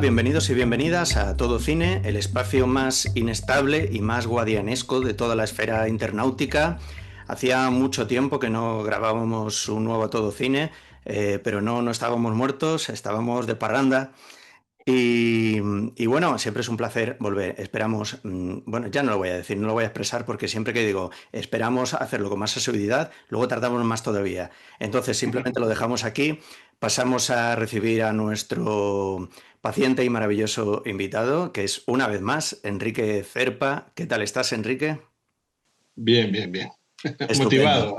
bienvenidos y bienvenidas a Todo Cine, el espacio más inestable y más guadianesco de toda la esfera internautica. Hacía mucho tiempo que no grabábamos un nuevo Todo Cine, pero no estábamos muertos, estábamos de parranda. Y, y bueno, siempre es un placer volver. Esperamos, bueno, ya no lo voy a decir, no lo voy a expresar porque siempre que digo esperamos hacerlo con más asiduidad, luego tardamos más todavía. Entonces simplemente lo dejamos aquí, pasamos a recibir a nuestro paciente y maravilloso invitado, que es una vez más Enrique Cerpa. ¿Qué tal estás, Enrique? Bien, bien, bien. Estupendo. Motivado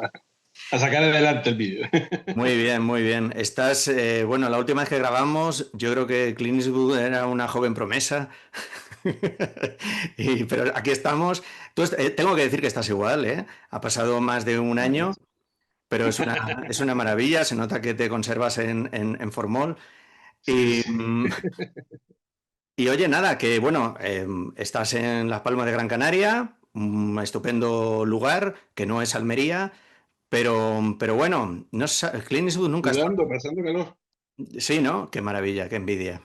a sacar adelante el vídeo. Muy bien, muy bien. Estás, bueno, la última vez que grabamos, yo creo que Clint Eastwood era una joven promesa. Pero aquí estamos. Tengo que decir que estás igual, ¿eh? Ha pasado más de un año, pero es una maravilla. Se nota que te conservas en formol. Sí, Y, sí. y oye, nada, que bueno, estás en Las Palmas de Gran Canaria, un estupendo lugar, que no es Almería, pero bueno, no, Clint Eastwood nunca está. Sudando, pasando calor. Sí, ¿no? Qué maravilla, qué envidia.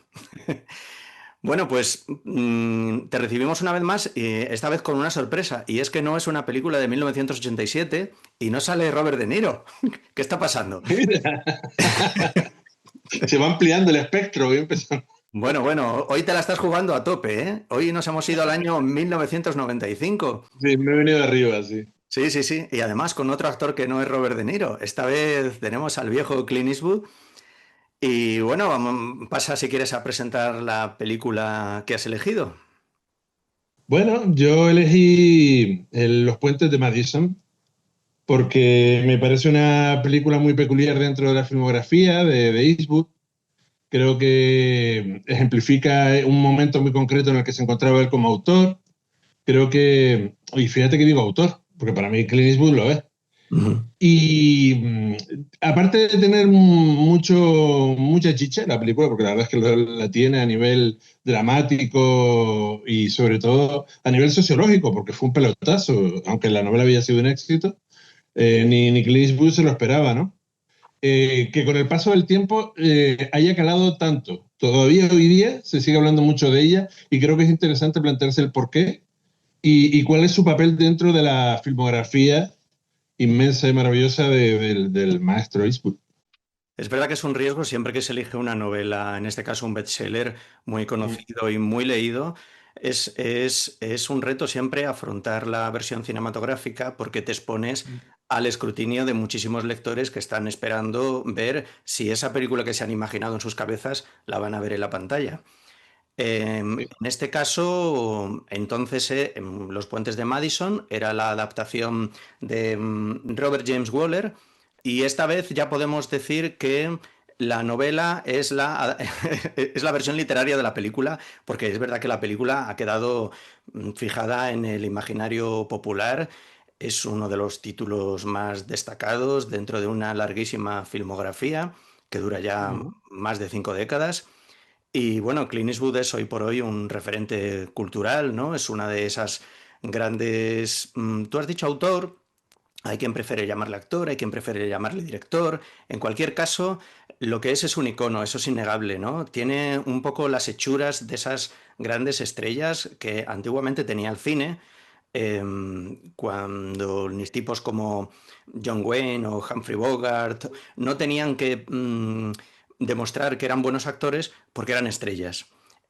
Bueno, pues te recibimos una vez más, y esta vez con una sorpresa, y es que no es una película de 1987 y no sale Robert De Niro. ¿Qué está pasando? Mira, se va ampliando el espectro. Voy empezando. Bueno, hoy te la estás jugando a tope, ¿eh? Hoy nos hemos ido al año 1995. Sí, me he venido de arriba, sí. Sí, sí, sí. Y además con otro actor que no es Robert De Niro. Esta vez tenemos al viejo Clint Eastwood. Y bueno, pasa si quieres a presentar la película que has elegido. Bueno, yo elegí Los Puentes de Madison porque me parece una película muy peculiar dentro de la filmografía de Eastwood. Creo que ejemplifica un momento muy concreto en el que se encontraba él como autor. Creo que, y fíjate que digo autor, porque para mí Clint Eastwood lo es. Ujú. Y aparte de tener mucha chicha la película, porque la verdad es que la tiene a nivel dramático y sobre todo a nivel sociológico, porque fue un pelotazo, aunque la novela había sido un éxito, ni Clint Eastwood se lo esperaba, ¿no? Que con el paso del tiempo haya calado tanto. Todavía hoy día se sigue hablando mucho de ella y creo que es interesante plantearse el porqué y cuál es su papel dentro de la filmografía inmensa y maravillosa del maestro Eastwood. Es verdad que es un riesgo siempre que se elige una novela, en este caso un bestseller muy Mm. conocido y muy leído. Es un reto siempre afrontar la versión cinematográfica porque te expones al escrutinio de muchísimos lectores que están esperando ver si esa película que se han imaginado en sus cabezas la van a ver en la pantalla. En este caso, entonces, Los Puentes de Madison era la adaptación de Robert James Waller y esta vez ya podemos decir que la novela es es la versión literaria de la película, porque es verdad que la película ha quedado fijada en el imaginario popular. Es uno de los títulos más destacados dentro de una larguísima filmografía que dura ya Ujú. más de 5 décadas. Y bueno, Clint Eastwood es hoy por hoy un referente cultural, ¿no? Es una de esas grandes... Tú has dicho autor, hay quien prefiere llamarle actor, hay quien prefiere llamarle director. En cualquier caso, lo que es un icono, eso es innegable, ¿no? Tiene un poco las hechuras de esas grandes estrellas que antiguamente tenía el cine, cuando ni tipos como John Wayne o Humphrey Bogart no tenían que demostrar que eran buenos actores porque eran estrellas.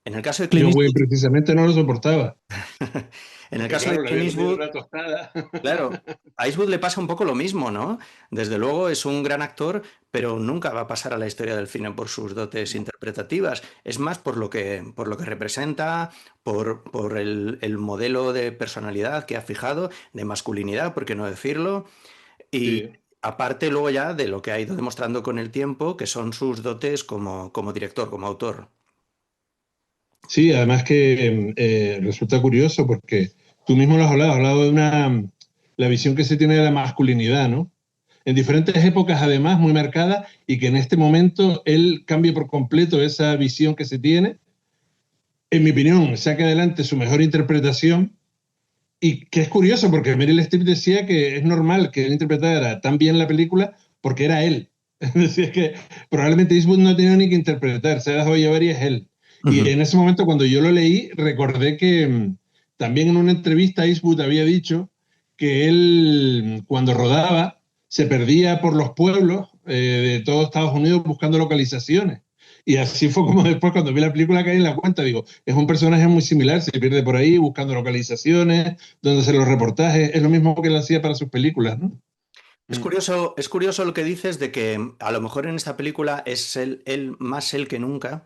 En el caso de Clint John Wayne Eastwood, precisamente no lo soportaba, en el porque caso de claro, le Clint había comido Eastwood, una tostada. claro, a Eastwood le pasa un poco lo mismo, ¿no? Desde luego es un gran actor, pero nunca va a pasar a la historia del cine por sus dotes No. interpretativas. Es más por lo que representa, por el modelo de personalidad que ha fijado, de masculinidad, por qué no decirlo, y Sí, aparte luego ya de lo que ha ido demostrando con el tiempo, que son sus dotes como director, como autor. sí, además que resulta curioso porque tú mismo lo has hablado de la visión que se tiene de la masculinidad, ¿no? En diferentes épocas, además, muy marcada, y que en este momento él cambie por completo esa visión que se tiene. En mi opinión, saca adelante su mejor interpretación. Y que es curioso porque Meryl Streep decía que es normal que él interpretara tan bien la película porque era él. Es decir, que probablemente Eastwood no tenía ni que interpretar, se dejó llevar y es él. Y Ujú. en ese momento, cuando yo lo leí, recordé que también en una entrevista Eastwood había dicho que él, cuando rodaba, se perdía por los pueblos de todo Estados Unidos buscando localizaciones. Y así fue como después, cuando vi la película, caí en la cuenta, digo, es un personaje muy similar, se pierde por ahí buscando localizaciones, donde hacer los reportajes, es lo mismo que él hacía para sus películas, ¿no? Mm, Es curioso lo que dices de que a lo mejor en esta película es él más él que nunca.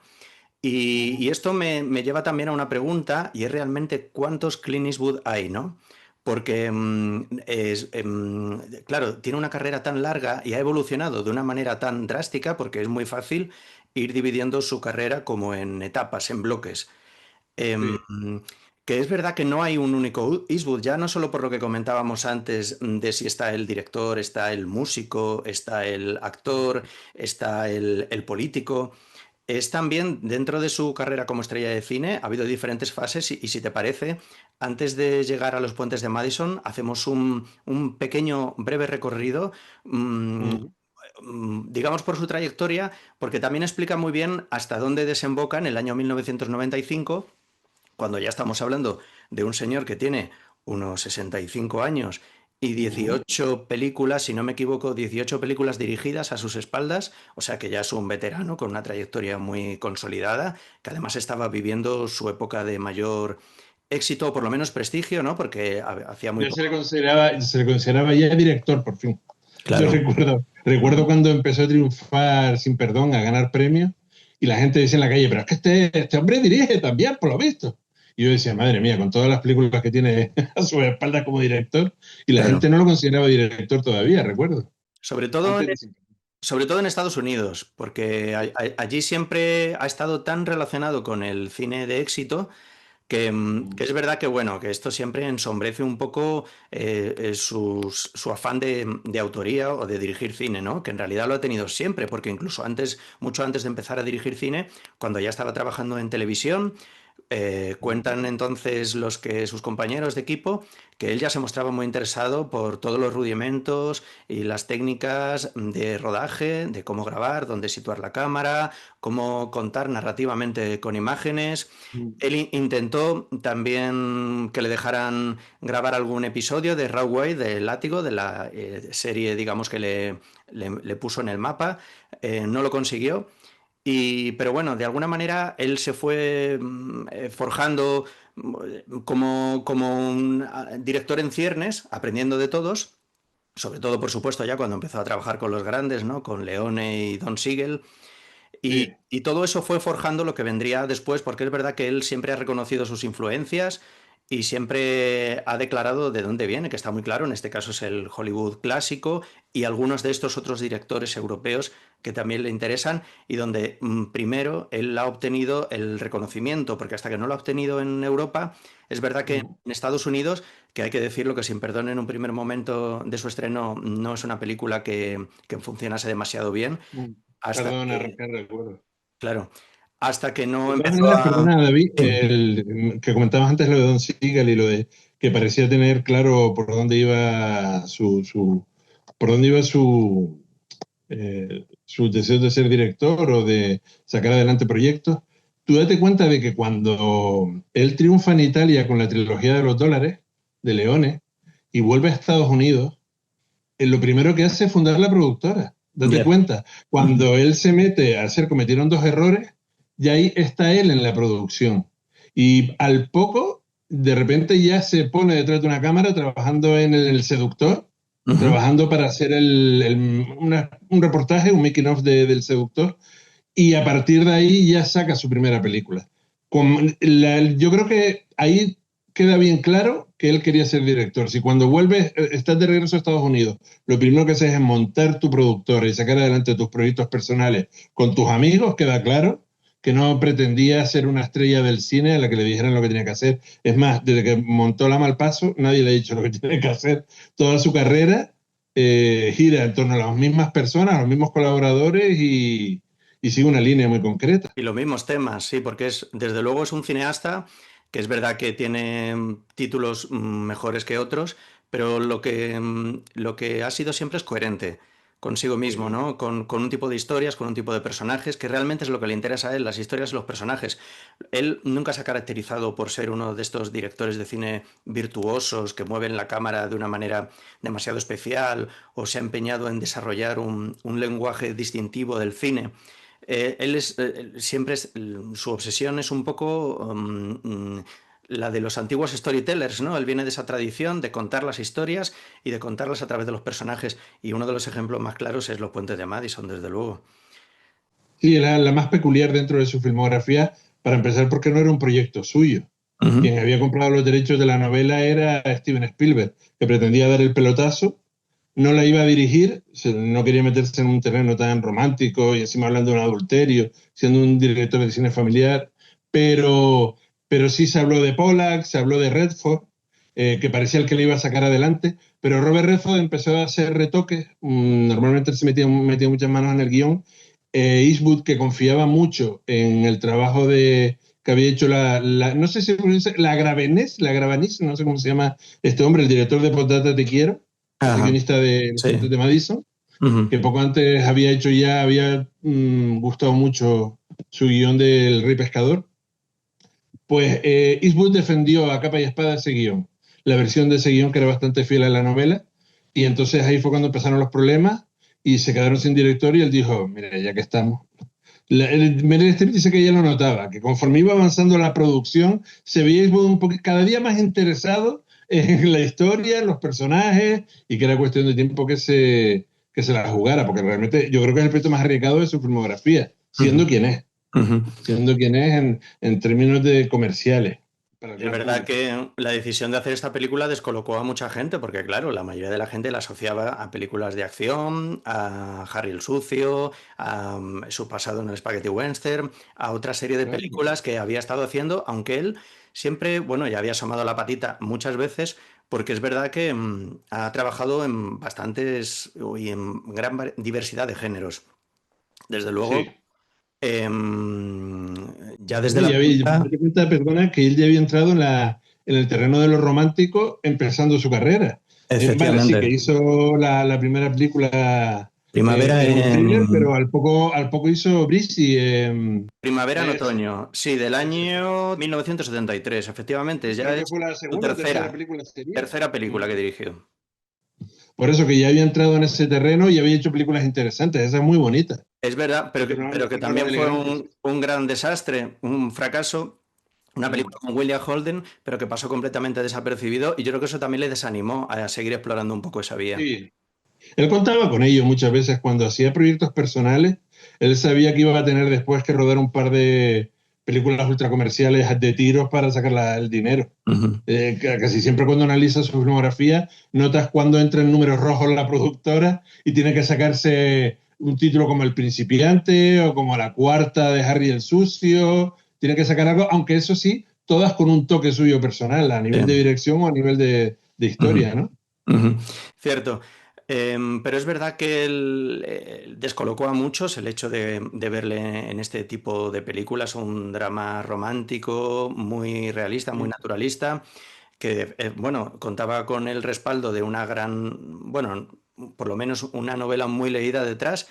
Y esto me lleva también a una pregunta, y es realmente cuántos Clint Eastwood hay, ¿no? Porque, claro, tiene una carrera tan larga y ha evolucionado de una manera tan drástica, porque es muy fácil ir dividiendo su carrera como en etapas, en bloques. Em, sí. que es verdad que no hay un único Eastwood, ya no solo por lo que comentábamos antes de si está el director, está el músico, está el actor, está el político. Es también dentro de su carrera como estrella de cine, ha habido diferentes fases y si te parece, antes de llegar a los puentes de Madison, hacemos un pequeño, breve recorrido, mm, Mm. digamos por su trayectoria, porque también explica muy bien hasta dónde desemboca en el año 1995 cuando ya estamos hablando de un señor que tiene unos 65 años y Ujú. 18 películas, si no me equivoco, 18 películas dirigidas a sus espaldas, o sea que ya es un veterano con una trayectoria muy consolidada, que además estaba viviendo su época de mayor éxito, o por lo menos prestigio, ¿no? Porque hacía muy Ya poco. se le consideraba ya director, por fin. Yo Claro. recuerdo cuando empezó a triunfar Sin Perdón, a ganar premios, y la gente decía en la calle, pero es que este hombre dirige también, por lo visto. Y yo decía, madre mía, con todas las películas que tiene a su espalda como director, y la Claro. gente no lo consideraba director todavía, recuerdo. Sobre todo Antes de Sin Perdón. Sobre todo en Estados Unidos, porque allí siempre ha estado tan relacionado con el cine de éxito que es verdad que, bueno, que esto siempre ensombrece un poco su afán de autoría o de dirigir cine, ¿no? Que en realidad lo ha tenido siempre, porque incluso antes, mucho antes de empezar a dirigir cine, cuando ya estaba trabajando en televisión, cuentan entonces sus compañeros de equipo que él ya se mostraba muy interesado por todos los rudimentos y las técnicas de rodaje, de cómo grabar, dónde situar la cámara, cómo contar narrativamente con imágenes. Él intentó también que le dejaran grabar algún episodio de Railway, del Látigo, de la serie, digamos, que le puso en el mapa. No lo consiguió. Pero bueno, de alguna manera él se fue forjando como un director en ciernes, aprendiendo de todos, sobre todo, por supuesto, ya cuando empezó a trabajar con los grandes, ¿no? Con Leone y Don Siegel. Sí. Y todo eso fue forjando lo que vendría después, porque es verdad que él siempre ha reconocido sus influencias y siempre ha declarado de dónde viene, que está muy claro, en este caso es el Hollywood clásico y algunos de estos otros directores europeos que también le interesan y donde primero él ha obtenido el reconocimiento, porque hasta que no lo ha obtenido en Europa, es verdad que Mm. en Estados Unidos, que hay que decirlo que sin perdón en un primer momento de su estreno, no es una película que funcionase demasiado bien, Mm. hasta Tardó en que arrancar, recuerdo. claro, hasta que De no todas empezó maneras, a... perdona, David, Dime. que comentabas antes lo de Don Siegel y lo de que parecía tener claro por dónde iba por dónde iba sus deseos de ser director o de sacar adelante proyectos. Tú date cuenta de que cuando él triunfa en Italia con la trilogía de los dólares, de Leone, y vuelve a Estados Unidos, lo primero que hace es fundar la productora. Date Ya. cuenta, Ujú. cuando él se mete a hacer, cometieron dos errores, ya ahí está él en la producción. Y al poco, de repente ya se pone detrás de una cámara trabajando en El Seductor, Ujú. trabajando para hacer un reportaje, un making of del Seductor, y a partir de ahí ya saca su primera película. Yo creo que ahí queda bien claro que él quería ser director. Si cuando vuelves, estás de regreso a Estados Unidos, lo primero que haces es montar tu productora y sacar adelante tus proyectos personales con tus amigos, queda claro que no pretendía ser una estrella del cine a la que le dijeran lo que tenía que hacer. Es más, desde que montó La Malpaso, nadie le ha dicho lo que tiene que hacer. Toda su carrera gira en torno a las mismas personas, a los mismos colaboradores y sigue una línea muy concreta. Y los mismos temas, sí, porque desde luego es un cineasta que es verdad que tiene títulos mejores que otros, pero lo que ha sido siempre es coherente consigo mismo, Sí. ¿no? Con un tipo de historias, con un tipo de personajes, que realmente es lo que le interesa a él, las historias y los personajes. Él nunca se ha caracterizado por ser uno de estos directores de cine virtuosos que mueven la cámara de una manera demasiado especial o se ha empeñado en desarrollar un lenguaje distintivo del cine. Siempre su obsesión es un poco la de los antiguos storytellers, ¿no? Él viene de esa tradición de contar las historias y de contarlas a través de los personajes. Y uno de los ejemplos más claros es Los Puentes de Madison, desde luego. Sí, la más peculiar dentro de su filmografía, para empezar, porque no era un proyecto suyo. Ujú. Quien había comprado los derechos de la novela era Steven Spielberg, que pretendía dar el pelotazo, no la iba a dirigir, no quería meterse en un terreno tan romántico y encima hablando de un adulterio, siendo un director de cine familiar, pero, pero sí se habló de Pollack, se habló de Redford, que parecía el que le iba a sacar adelante, pero Robert Redford empezó a hacer retoques, normalmente él se metía muchas manos en el guión. Eastwood, que confiaba mucho en el trabajo que había hecho no sé si la Gravenés, no sé cómo se llama este hombre, el director de Potata Te Quiero, el Ajá, guionista de Los sí. Puentes de Madison, Ujú. que poco antes había gustado mucho su guión del Rey Pescador. Pues Eastwood defendió a capa y espada ese guión, la versión de ese guión que era bastante fiel a la novela, y entonces ahí fue cuando empezaron los problemas y se quedaron sin director y él dijo, mire, ya que estamos. Meryl Streep dice que ella lo notaba, que conforme iba avanzando la producción, se veía Eastwood cada día más interesado en la historia, en los personajes, y que era cuestión de tiempo que se la jugara, porque realmente yo creo que es el proyecto más arriesgado de su filmografía, Ujú. Ujú. siendo quien es en términos de comerciales para el Es gran verdad público. que la decisión de hacer esta película descolocó a mucha gente, porque claro, la mayoría de la gente la asociaba a películas de acción, a Harry el Sucio, a su pasado en el Spaghetti Western, a otra serie de Claro. películas que había estado haciendo, aunque él siempre, bueno, ya había asomado la patita muchas veces, porque es verdad que ha trabajado en bastantes y en gran diversidad de géneros. Desde luego, Sí. em, ya desde No, la primera. date cuenta, perdona, que él ya había entrado en el terreno de lo romántico empezando su carrera. Vale, sí, que Efectivamente. hizo la primera película Primavera en un thriller, en pero al poco hizo Breezy. primavera en Es, otoño, sí, del ese. año 1973, efectivamente, Y ya creo que es fue la su segunda o tercera tercera, película sería. tercera película que Mm. dirigió. Por eso que ya había entrado en ese terreno y había hecho películas interesantes. Esa es muy bonita. Es verdad, La pero que Píldora también de fue elegancia. un gran desastre, un fracaso, una Mm. película con William Holden, pero que pasó completamente desapercibido y yo creo que eso también le desanimó a seguir explorando un poco esa vía. Sí. Él contaba con ello muchas veces cuando hacía proyectos personales. Él sabía que iba a tener después que rodar un par de películas ultracomerciales de tiros para sacar el dinero. Ujú. Casi siempre cuando analizas su filmografía, notas cuando entra en números rojos la productora y tiene que sacarse un título como El Principiante o como La Cuarta de Harry el Sucio. Tiene que sacar algo, aunque eso sí, todas con un toque suyo personal, a nivel de Sí. dirección o a nivel de Ujú. historia, ¿no? Ujú. Cierto. Pero es verdad que él descolocó a muchos el hecho de verle en este tipo de películas, un drama romántico, muy realista, muy Mm. naturalista, que, bueno, contaba con el respaldo de una gran, bueno, por lo menos una novela muy leída detrás.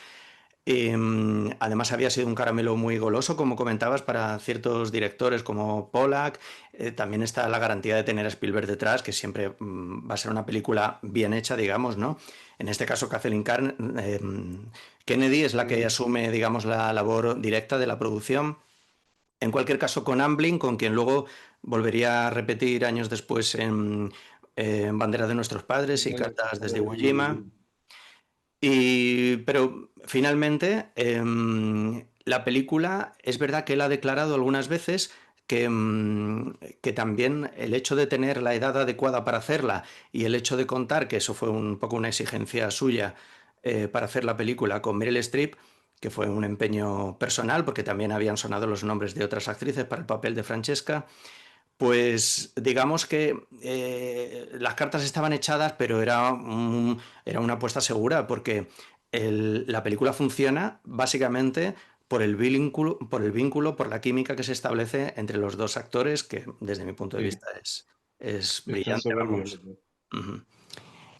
Además había sido un caramelo muy goloso, como comentabas, para ciertos directores como Pollack. También está la garantía de tener a Spielberg detrás, que siempre va a ser una película bien hecha, digamos, ¿no? En este caso, Kennedy es la que Mm. asume, digamos, la labor directa de la producción. En cualquier caso, con Amblin, con quien luego volvería a repetir años después en Bandera de nuestros padres y Cartas desde Iwo Jima. Pero finalmente, la película, es verdad que él ha declarado algunas veces que también el hecho de tener la edad adecuada para hacerla y el hecho de contar, que eso fue un poco una exigencia suya para hacer la película con Meryl Streep, que fue un empeño personal, porque también habían sonado los nombres de otras actrices para el papel de Francesca, pues digamos que las cartas estaban echadas, pero era una apuesta segura, porque la película funciona básicamente por la química que se establece entre los dos actores, que desde mi punto de Sí, vista es están brillante, soberbios. vamos. Ujú.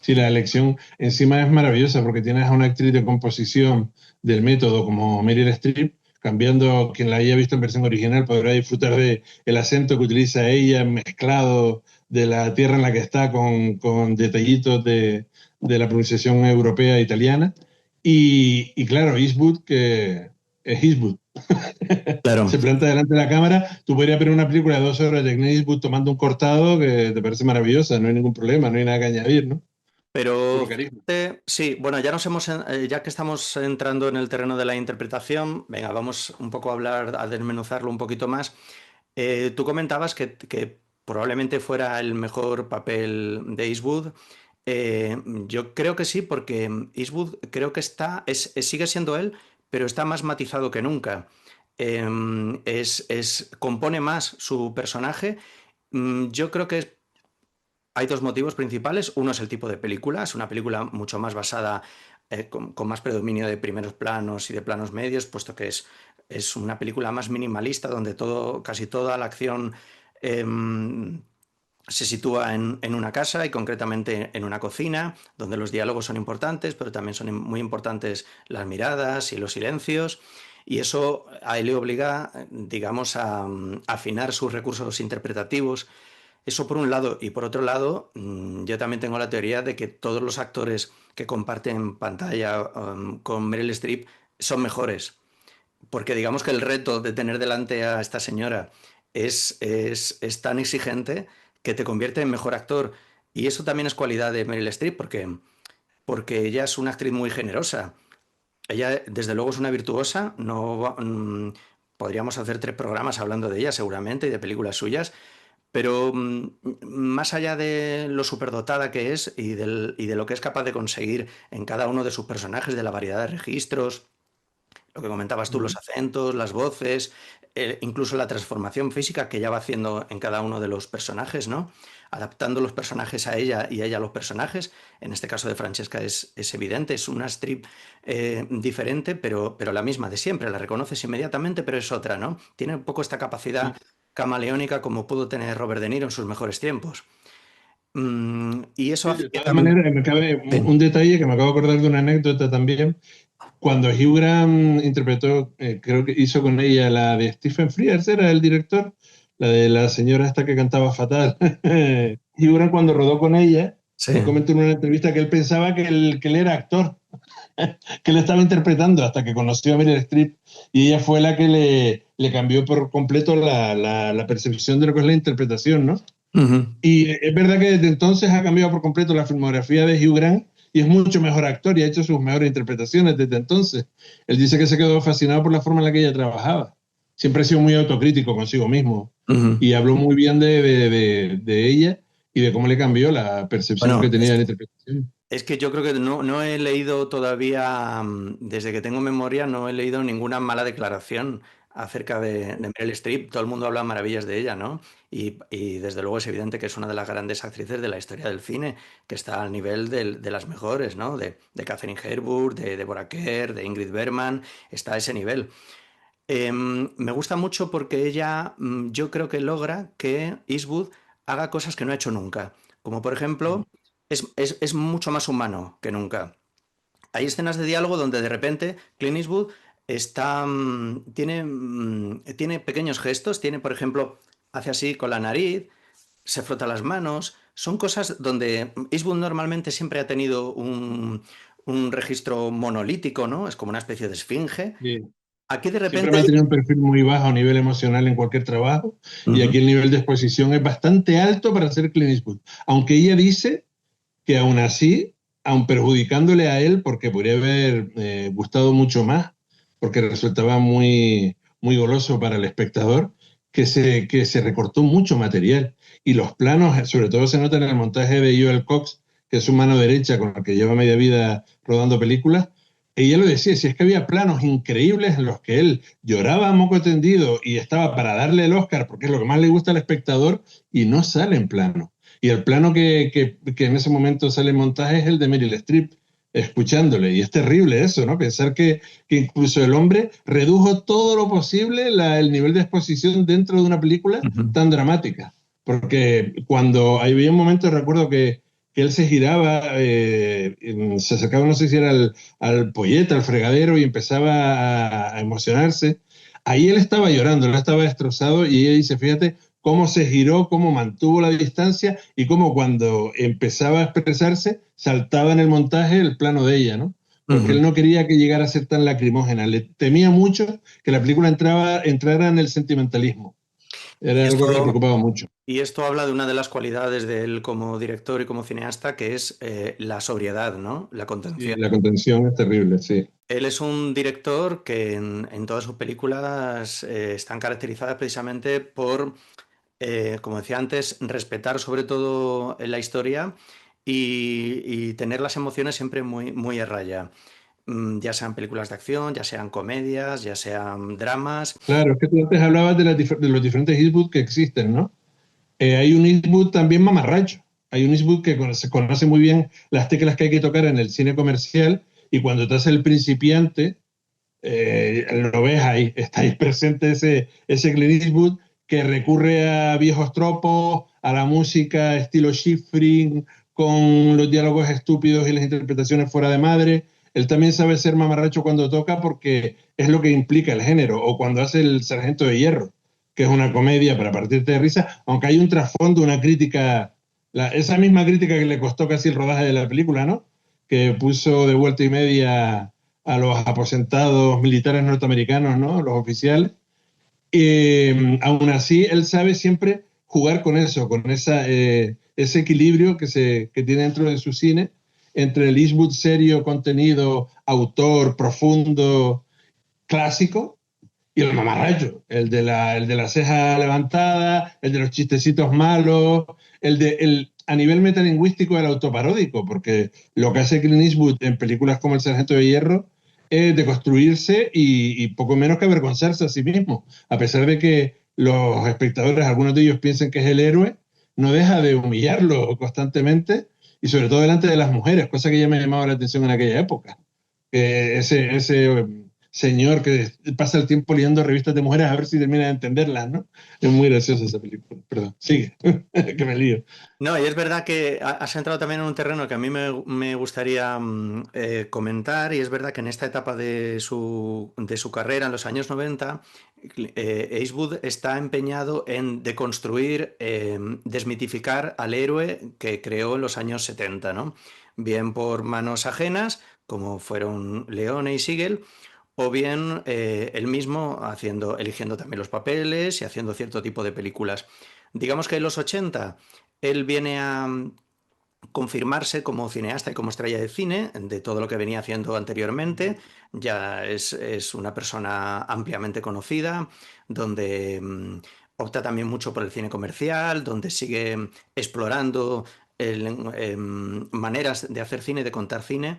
Sí, la elección encima es maravillosa porque tienes a una actriz de composición del método como Meryl Streep, cambiando, quien la haya visto en versión original podrá disfrutar de el acento que utiliza ella mezclado de la tierra en la que está con detallitos de la pronunciación europea e italiana. Y claro, Eastwood, que es Eastwood, Claro. se planta delante de la cámara. Tú podrías ver una película de 2 horas de Clint Eastwood tomando un cortado que te parece maravillosa, no hay ningún problema, no hay nada que añadir, ¿no? Pero Puro carisma. sí, bueno, ya que estamos entrando en el terreno de la interpretación, venga, vamos un poco a hablar, a desmenuzarlo un poquito más. Tú comentabas que probablemente fuera el mejor papel de Eastwood. Yo creo que sí, porque Eastwood creo que sigue siendo él, pero está más matizado que nunca. Compone más su personaje. Yo creo que hay dos motivos principales. Uno es el tipo de película. Es una película mucho más basada, con más predominio de primeros planos y de planos medios, puesto que es una película más minimalista, donde casi toda la acción se sitúa en una casa y concretamente en una cocina, donde los diálogos son importantes, pero también son muy importantes las miradas y los silencios. Y eso a él le obliga, digamos, a afinar sus recursos interpretativos. Eso por un lado. Y por otro lado, yo también tengo la teoría de que todos los actores que comparten pantalla con Meryl Streep son mejores. Porque digamos que el reto de tener delante a esta señora es tan exigente que te convierte en mejor actor. Y eso también es cualidad de Meryl Streep, porque ella es una actriz muy generosa. Ella, desde luego, es una virtuosa. No, podríamos hacer 3 programas hablando de ella, seguramente, y de películas suyas. Pero más allá de lo superdotada que es y de lo que es capaz de conseguir en cada uno de sus personajes, de la variedad de registros, lo que comentabas tú, los acentos, las voces, incluso la transformación física que ella va haciendo en cada uno de los personajes, ¿no? Adaptando los personajes a ella y ella a los personajes. En este caso de Francesca es evidente, es una strip diferente, pero la misma de siempre. La reconoces inmediatamente, pero es otra, ¿no? Tiene un poco esta capacidad camaleónica como pudo tener Robert De Niro en sus mejores tiempos. Y eso Sí, hace de que todas también... maneras, me cabe Sí, un detalle que me acabo de acordar de una anécdota también. Cuando Hugh Grant interpretó, creo que hizo con ella la de Stephen Frears, era el director, la de la señora esta que cantaba fatal. Hugh Grant cuando rodó con ella, sí. comentó en una entrevista que él pensaba que él era actor, que él estaba interpretando hasta que conoció a Meryl Streep y ella fue la que le cambió por completo la percepción de lo que es la interpretación, ¿no? Ujú. Y es verdad que desde entonces ha cambiado por completo la filmografía de Hugh Grant y es mucho mejor actor y ha hecho sus mejores interpretaciones desde entonces. Él dice que se quedó fascinado por la forma en la que ella trabajaba. Siempre ha sido muy autocrítico consigo mismo Ujú. y habló muy bien de ella y de cómo le cambió la percepción Bueno, que tenía de la interpretación. es que yo creo que no he leído todavía, desde que tengo memoria, no he leído ninguna mala declaración acerca de Meryl Streep. Todo el mundo habla maravillas de ella, ¿no? Y desde luego es evidente que es una de las grandes actrices de la historia del cine, que está al nivel de las mejores, ¿no? De Catherine Hepburn, de Deborah Kerr, de Ingrid Bergman, está a ese nivel. Me gusta mucho porque ella, yo creo que logra que Eastwood haga cosas que no ha hecho nunca. Como por ejemplo, es mucho más humano que nunca. Hay escenas de diálogo donde de repente Clint Eastwood tiene pequeños gestos, tiene, por ejemplo, hace así con la nariz, se frota las manos. Son cosas donde Eastwood normalmente siempre ha tenido un registro monolítico, ¿no? Es como una especie de esfinge. Sí. Aquí de Siempre repente... me ha tenido un perfil muy bajo a nivel emocional en cualquier trabajo y Ujú. aquí el nivel de exposición es bastante alto para ser Clint Eastwood. Aunque ella dice que aún así, aun perjudicándole a él, porque podría haber gustado mucho más, porque resultaba muy goloso para el espectador, que se recortó mucho material. Y los planos, sobre todo se nota en el montaje de Joel Cox, que es su mano derecha con la que lleva media vida rodando películas. Ella lo decía, si es que había planos increíbles en los que él lloraba a moco tendido y estaba para darle el Oscar, porque es lo que más le gusta al espectador, y no sale en plano. Y el plano que en ese momento sale en montaje es el de Meryl Streep, escuchándole. Y es terrible eso, ¿no? Pensar que incluso el hombre redujo todo lo posible el nivel de exposición dentro de una película Ujú. tan dramática. Porque cuando había un momento, recuerdo que él se giraba, se acercaba, no sé si era al pollete, al fregadero, y empezaba a emocionarse. Ahí él estaba llorando, él estaba destrozado, y ella dice, fíjate cómo se giró, cómo mantuvo la distancia, y cómo cuando empezaba a expresarse, saltaba en el montaje el plano de ella, ¿no? Porque él Ujú. no quería que llegara a ser tan lacrimógena, le temía mucho que la película entrara en el sentimentalismo. Y Era algo que le esto, preocupaba mucho. y esto habla de una de las cualidades de él como director y como cineasta, que es la sobriedad, ¿no? La Sí, contención. la contención es terrible, sí. Él es un director que en todas sus películas están caracterizadas precisamente por, como decía antes, respetar sobre todo la historia y tener las emociones siempre muy, muy a raya. Ya sean películas de acción, ya sean comedias, ya sean dramas. Claro, es que tú antes hablabas de los diferentes Eastwood que existen, ¿no? Hay un Eastwood también mamarracho. Hay un Eastwood que se conoce muy bien las teclas que hay que tocar en el cine comercial y cuando te hace El Principiante, lo ves ahí, está ahí presente ese Clint Eastwood que recurre a viejos tropos, a la música estilo Schifrin, con los diálogos estúpidos y las interpretaciones fuera de madre. Él también sabe ser mamarracho cuando toca porque es lo que implica el género, o cuando hace El Sargento de Hierro, que es una comedia para partirte de risa, aunque hay un trasfondo, una crítica, esa misma crítica que le costó casi el rodaje de la película, ¿no? Que puso de vuelta y media a los aposentados militares norteamericanos, ¿no? Los oficiales. Aún así, él sabe siempre jugar con eso, con ese equilibrio que tiene dentro de su cine entre el Eastwood serio, contenido, autor, profundo, clásico, y el mamarracho, el de la ceja levantada, el de los chistecitos malos, a nivel metalingüístico, el autoparódico, porque lo que hace Clint Eastwood en películas como El Sargento de Hierro es de construirse y poco menos que avergonzarse a sí mismo. A pesar de que los espectadores, algunos de ellos piensen que es el héroe, no deja de humillarlo constantemente y sobre todo delante de las mujeres, cosa que ya me llamaba la atención en aquella época. Ese señor que pasa el tiempo leyendo revistas de mujeres a ver si termina de entenderlas, ¿no? Es muy graciosa esa película. Perdón, sigue, que me lío. No, y es verdad que has entrado también en un terreno que a mí me gustaría comentar, y es verdad que en esta etapa de su carrera, en los años 90, Eastwood está empeñado en deconstruir, desmitificar al héroe que creó en los años 70, ¿no? Bien por manos ajenas, como fueron Leone y Siegel, o bien él mismo eligiendo también los papeles y haciendo cierto tipo de películas. Digamos que en los 80 él viene a confirmarse como cineasta y como estrella de cine de todo lo que venía haciendo anteriormente. Ya es una persona ampliamente conocida, donde opta también mucho por el cine comercial, donde sigue explorando maneras de hacer cine, de contar cine.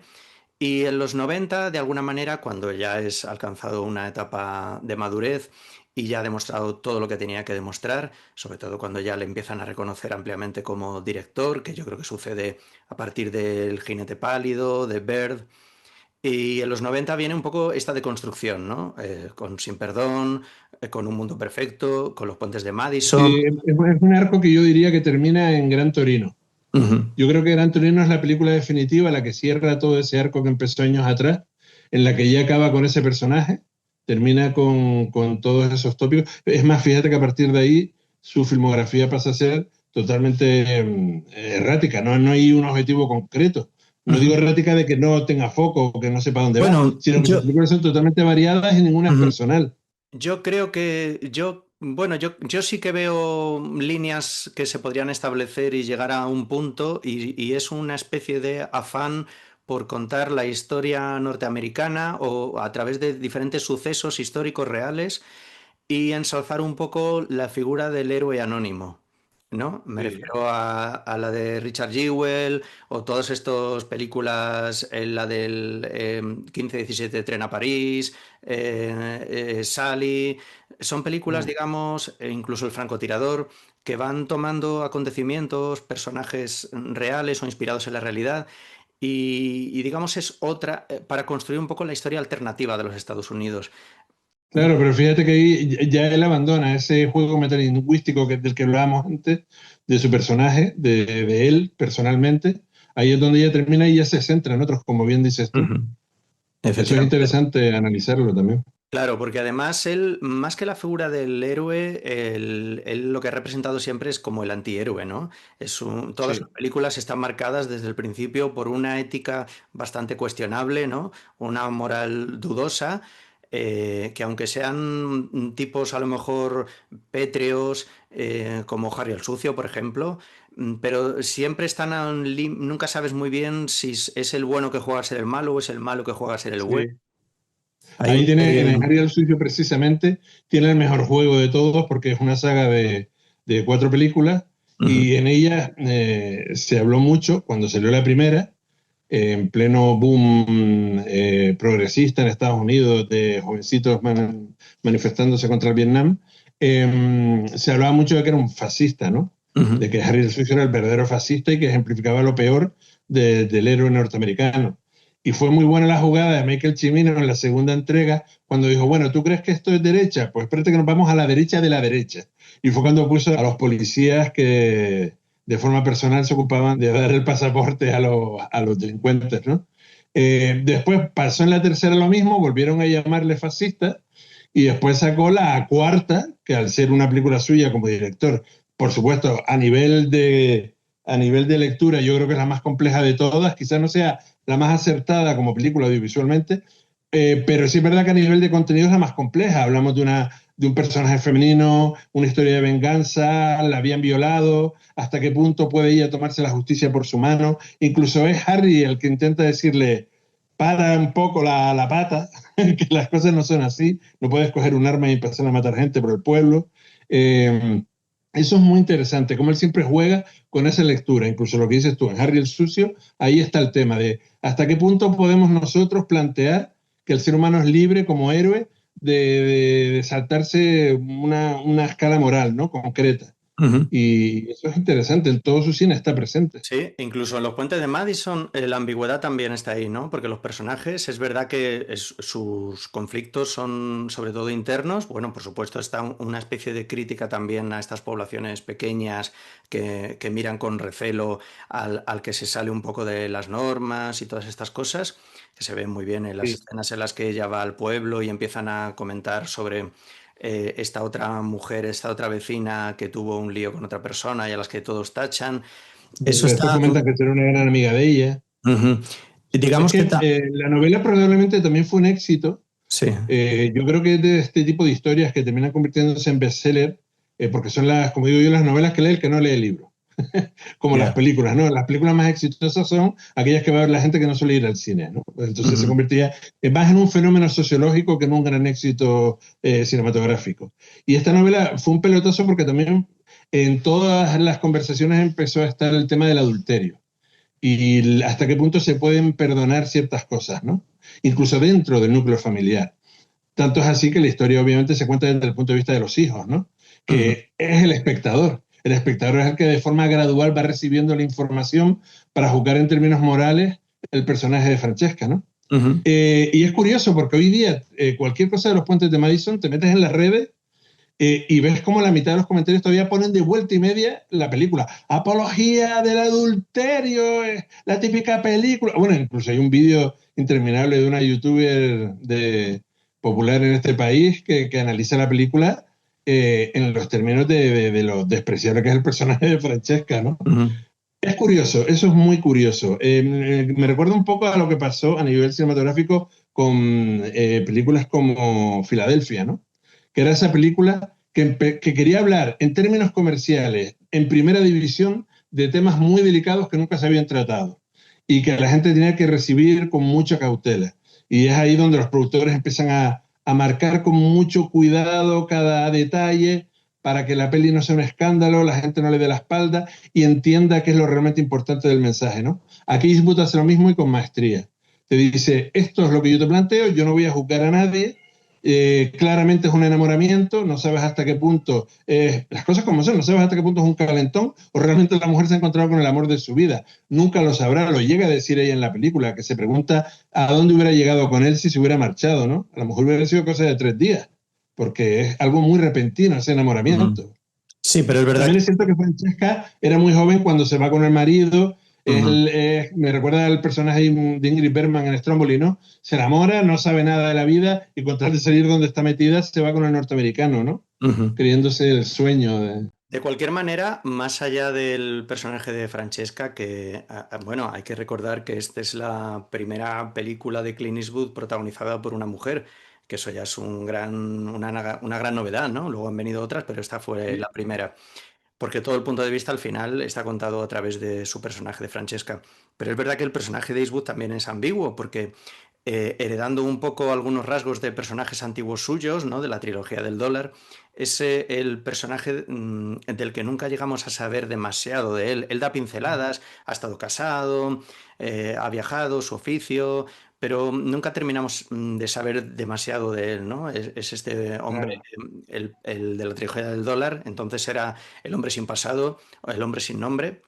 Y en los 90, de alguna manera, cuando ya es alcanzado una etapa de madurez y ya ha demostrado todo lo que tenía que demostrar, sobre todo cuando ya le empiezan a reconocer ampliamente como director, que yo creo que sucede a partir del Jinete Pálido, de Bird. Y en los 90 viene un poco esta deconstrucción, ¿no? Con Sin Perdón, con Un Mundo Perfecto, con Los Puentes de Madison. Es un arco que yo diría que termina en Gran Torino. Ujú. Yo creo que Gran Torino es la película definitiva, la que cierra todo ese arco que empezó años atrás, en la que ya acaba con ese personaje, termina con todos esos tópicos. Es más, fíjate que a partir de ahí su filmografía pasa a ser totalmente errática, no hay un objetivo concreto. No digo Ujú. errática de que no tenga foco o que no sepa dónde va, Bueno, sino que sus películas son totalmente variadas y ninguna es ujú. personal. Yo creo que bueno, yo sí que veo líneas que se podrían establecer y llegar a un punto, y es una especie de afán por contar la historia norteamericana o a través de diferentes sucesos históricos reales y ensalzar un poco la figura del héroe anónimo, ¿no? Me Sí. refiero a la de Richard Jewell o todas estas películas, la del 15-17 Tren a París, Sally. Son películas, Mm. digamos, e incluso El francotirador, que van tomando acontecimientos, personajes reales o inspirados en la realidad. Y digamos es otra, para construir un poco la historia alternativa de los Estados Unidos. Claro, pero fíjate que ahí ya él abandona ese juego metalingüístico del que hablábamos antes, de su personaje, de él personalmente. Ahí es donde ya termina y ya se centra en otros, como bien dices tú. Ujú. Eso es Efectivamente. interesante analizarlo también. Claro, porque además él, más que la figura del héroe, él lo que ha representado siempre es como el antihéroe, ¿no? Todas sus Sí, películas están marcadas desde el principio por una ética bastante cuestionable, ¿no? Una moral dudosa, que aunque sean tipos a lo mejor pétreos, como Harry el Sucio, por ejemplo, pero siempre están nunca sabes muy bien si es el bueno que juega a ser el malo o es el malo que juega a ser el bueno. sí. Hay Ahí un tiene, en el pelín. Harry el Sucio precisamente, tiene el mejor juego de todos porque es una saga de 4 películas Ujú, y en ella se habló mucho cuando salió la primera, en pleno boom progresista en Estados Unidos de jovencitos manifestándose contra el Vietnam, se hablaba mucho de que era un fascista, ¿no? ujú. De que Harry el Sucio era el verdadero fascista y que ejemplificaba lo peor del héroe norteamericano. Y fue muy buena la jugada de Michael Cimino en la segunda entrega, cuando dijo, bueno, ¿tú crees que esto es derecha? Pues espérate que nos vamos a la derecha de la derecha. Y fue cuando puso a los policías que de forma personal se ocupaban de dar el pasaporte a los delincuentes, ¿no? Después pasó en la tercera lo mismo, volvieron a llamarle fascista, y después sacó la cuarta, que al ser una película suya como director, por supuesto, a nivel de lectura, yo creo que es la más compleja de todas, quizás no sea la más acertada como película audiovisualmente, pero sí es verdad que a nivel de contenido es la más compleja. Hablamos de un personaje femenino, una historia de venganza, la habían violado, hasta qué punto puede ella tomarse la justicia por su mano. Incluso es Harry el que intenta decirle, para un poco la pata, que las cosas no son así, no puedes coger un arma y empezar a matar gente por el pueblo. Eh, Eso es muy interesante, como él siempre juega con esa lectura, incluso lo que dices tú, en Harry el Sucio, ahí está el tema de hasta qué punto podemos nosotros plantear que el ser humano es libre como héroe de saltarse una escala moral, ¿no? Concreta. Ujú. Y eso es interesante, en todo su cine está presente. Sí, incluso en los puentes de Madison la ambigüedad también está ahí, ¿no? Porque los personajes, es verdad que sus conflictos son sobre todo internos. Bueno, por supuesto está una especie de crítica también a estas poblaciones pequeñas que miran con recelo al que se sale un poco de las normas y todas estas cosas, que se ven muy bien en las Sí. escenas en las que ella va al pueblo y empiezan a comentar sobre esta otra mujer, esta otra vecina que tuvo un lío con otra persona y a las que todos tachan. Eso Después está. comentan que era una gran amiga de ella. Ujú. Es Digamos que que está. la novela probablemente también fue un éxito. Sí, Yo creo que es de este tipo de historias que terminan convirtiéndose en bestseller, porque son las, como digo yo, las novelas que lee el que no lee el libro. Como las ya. películas, ¿no? Las películas más exitosas son aquellas que va a ver la gente que no suele ir al cine, ¿no? Entonces se Ujú. convertía más en un fenómeno sociológico que en un gran éxito cinematográfico. Y esta novela fue un pelotazo porque también en todas las conversaciones empezó a estar el tema del adulterio y hasta qué punto se pueden perdonar ciertas cosas, ¿no? Incluso dentro del núcleo familiar. Tanto es así que la historia obviamente se cuenta desde el punto de vista de los hijos, ¿no? Ujú. Que es el espectador. El espectador es el que de forma gradual va recibiendo la información para juzgar en términos morales el personaje de Francesca, ¿no? Ujú. Y es curioso porque hoy día cualquier cosa de los puentes de Madison te metes en las redes y ves como la mitad de los comentarios todavía ponen de vuelta y media la película. Apología del adulterio, la típica película. Bueno, incluso hay un vídeo interminable de una youtuber popular en este país que analiza la película en los términos de lo despreciable que es el personaje de Francesca, ¿no? Ujú. Es curioso, eso es muy curioso. Me recuerda un poco a lo que pasó a nivel cinematográfico con películas como Filadelfia, ¿no? Que era esa película que quería hablar en términos comerciales, en primera división, de temas muy delicados que nunca se habían tratado y que la gente tenía que recibir con mucha cautela. Y es ahí donde los productores empiezan a marcar con mucho cuidado cada detalle para que la peli no sea un escándalo, la gente no le dé la espalda y entienda qué es lo realmente importante del mensaje, ¿no? Aquí Eastwood hace lo mismo y con maestría. Te dice, esto es lo que yo te planteo, yo no voy a juzgar a nadie, claramente es un enamoramiento, no sabes hasta qué punto, las cosas como son, no sabes hasta qué punto es un calentón o realmente la mujer se ha encontrado con el amor de su vida. Nunca lo sabrá, lo llega a decir ella en la película, que se pregunta a dónde hubiera llegado con él si se hubiera marchado, ¿no? A lo mejor hubiera sido cosa de 3 días. porque es algo muy repentino ese Ujú. enamoramiento. Sí, pero es verdad También que... es cierto que Francesca era muy joven cuando se va con el marido. Ujú. Me recuerda al personaje de Ingrid Bergman en Stromboli, ¿no? Se enamora, no sabe nada de la vida y con tal de salir donde está metida se va con el norteamericano, ¿no? Ujú. Creyéndose el sueño de... De cualquier manera, más allá del personaje de Francesca, que, bueno, hay que recordar que esta es la primera película de Clint Eastwood protagonizada por una mujer, que eso ya es una gran novedad, ¿no? Luego han venido otras, pero esta fue la primera. Porque todo el punto de vista al final está contado a través de su personaje de Francesca. Pero es verdad que el personaje de Eastwood también es ambiguo, porque heredando un poco algunos rasgos de personajes antiguos suyos, ¿no? De la trilogía del dólar, es el personaje del que nunca llegamos a saber demasiado de él. Él da pinceladas, ha estado casado, ha viajado, su oficio, pero nunca terminamos de saber demasiado de él, ¿no? Es este hombre, Claro. el de la trilogía del dólar, entonces era el hombre sin pasado, o el hombre sin nombre,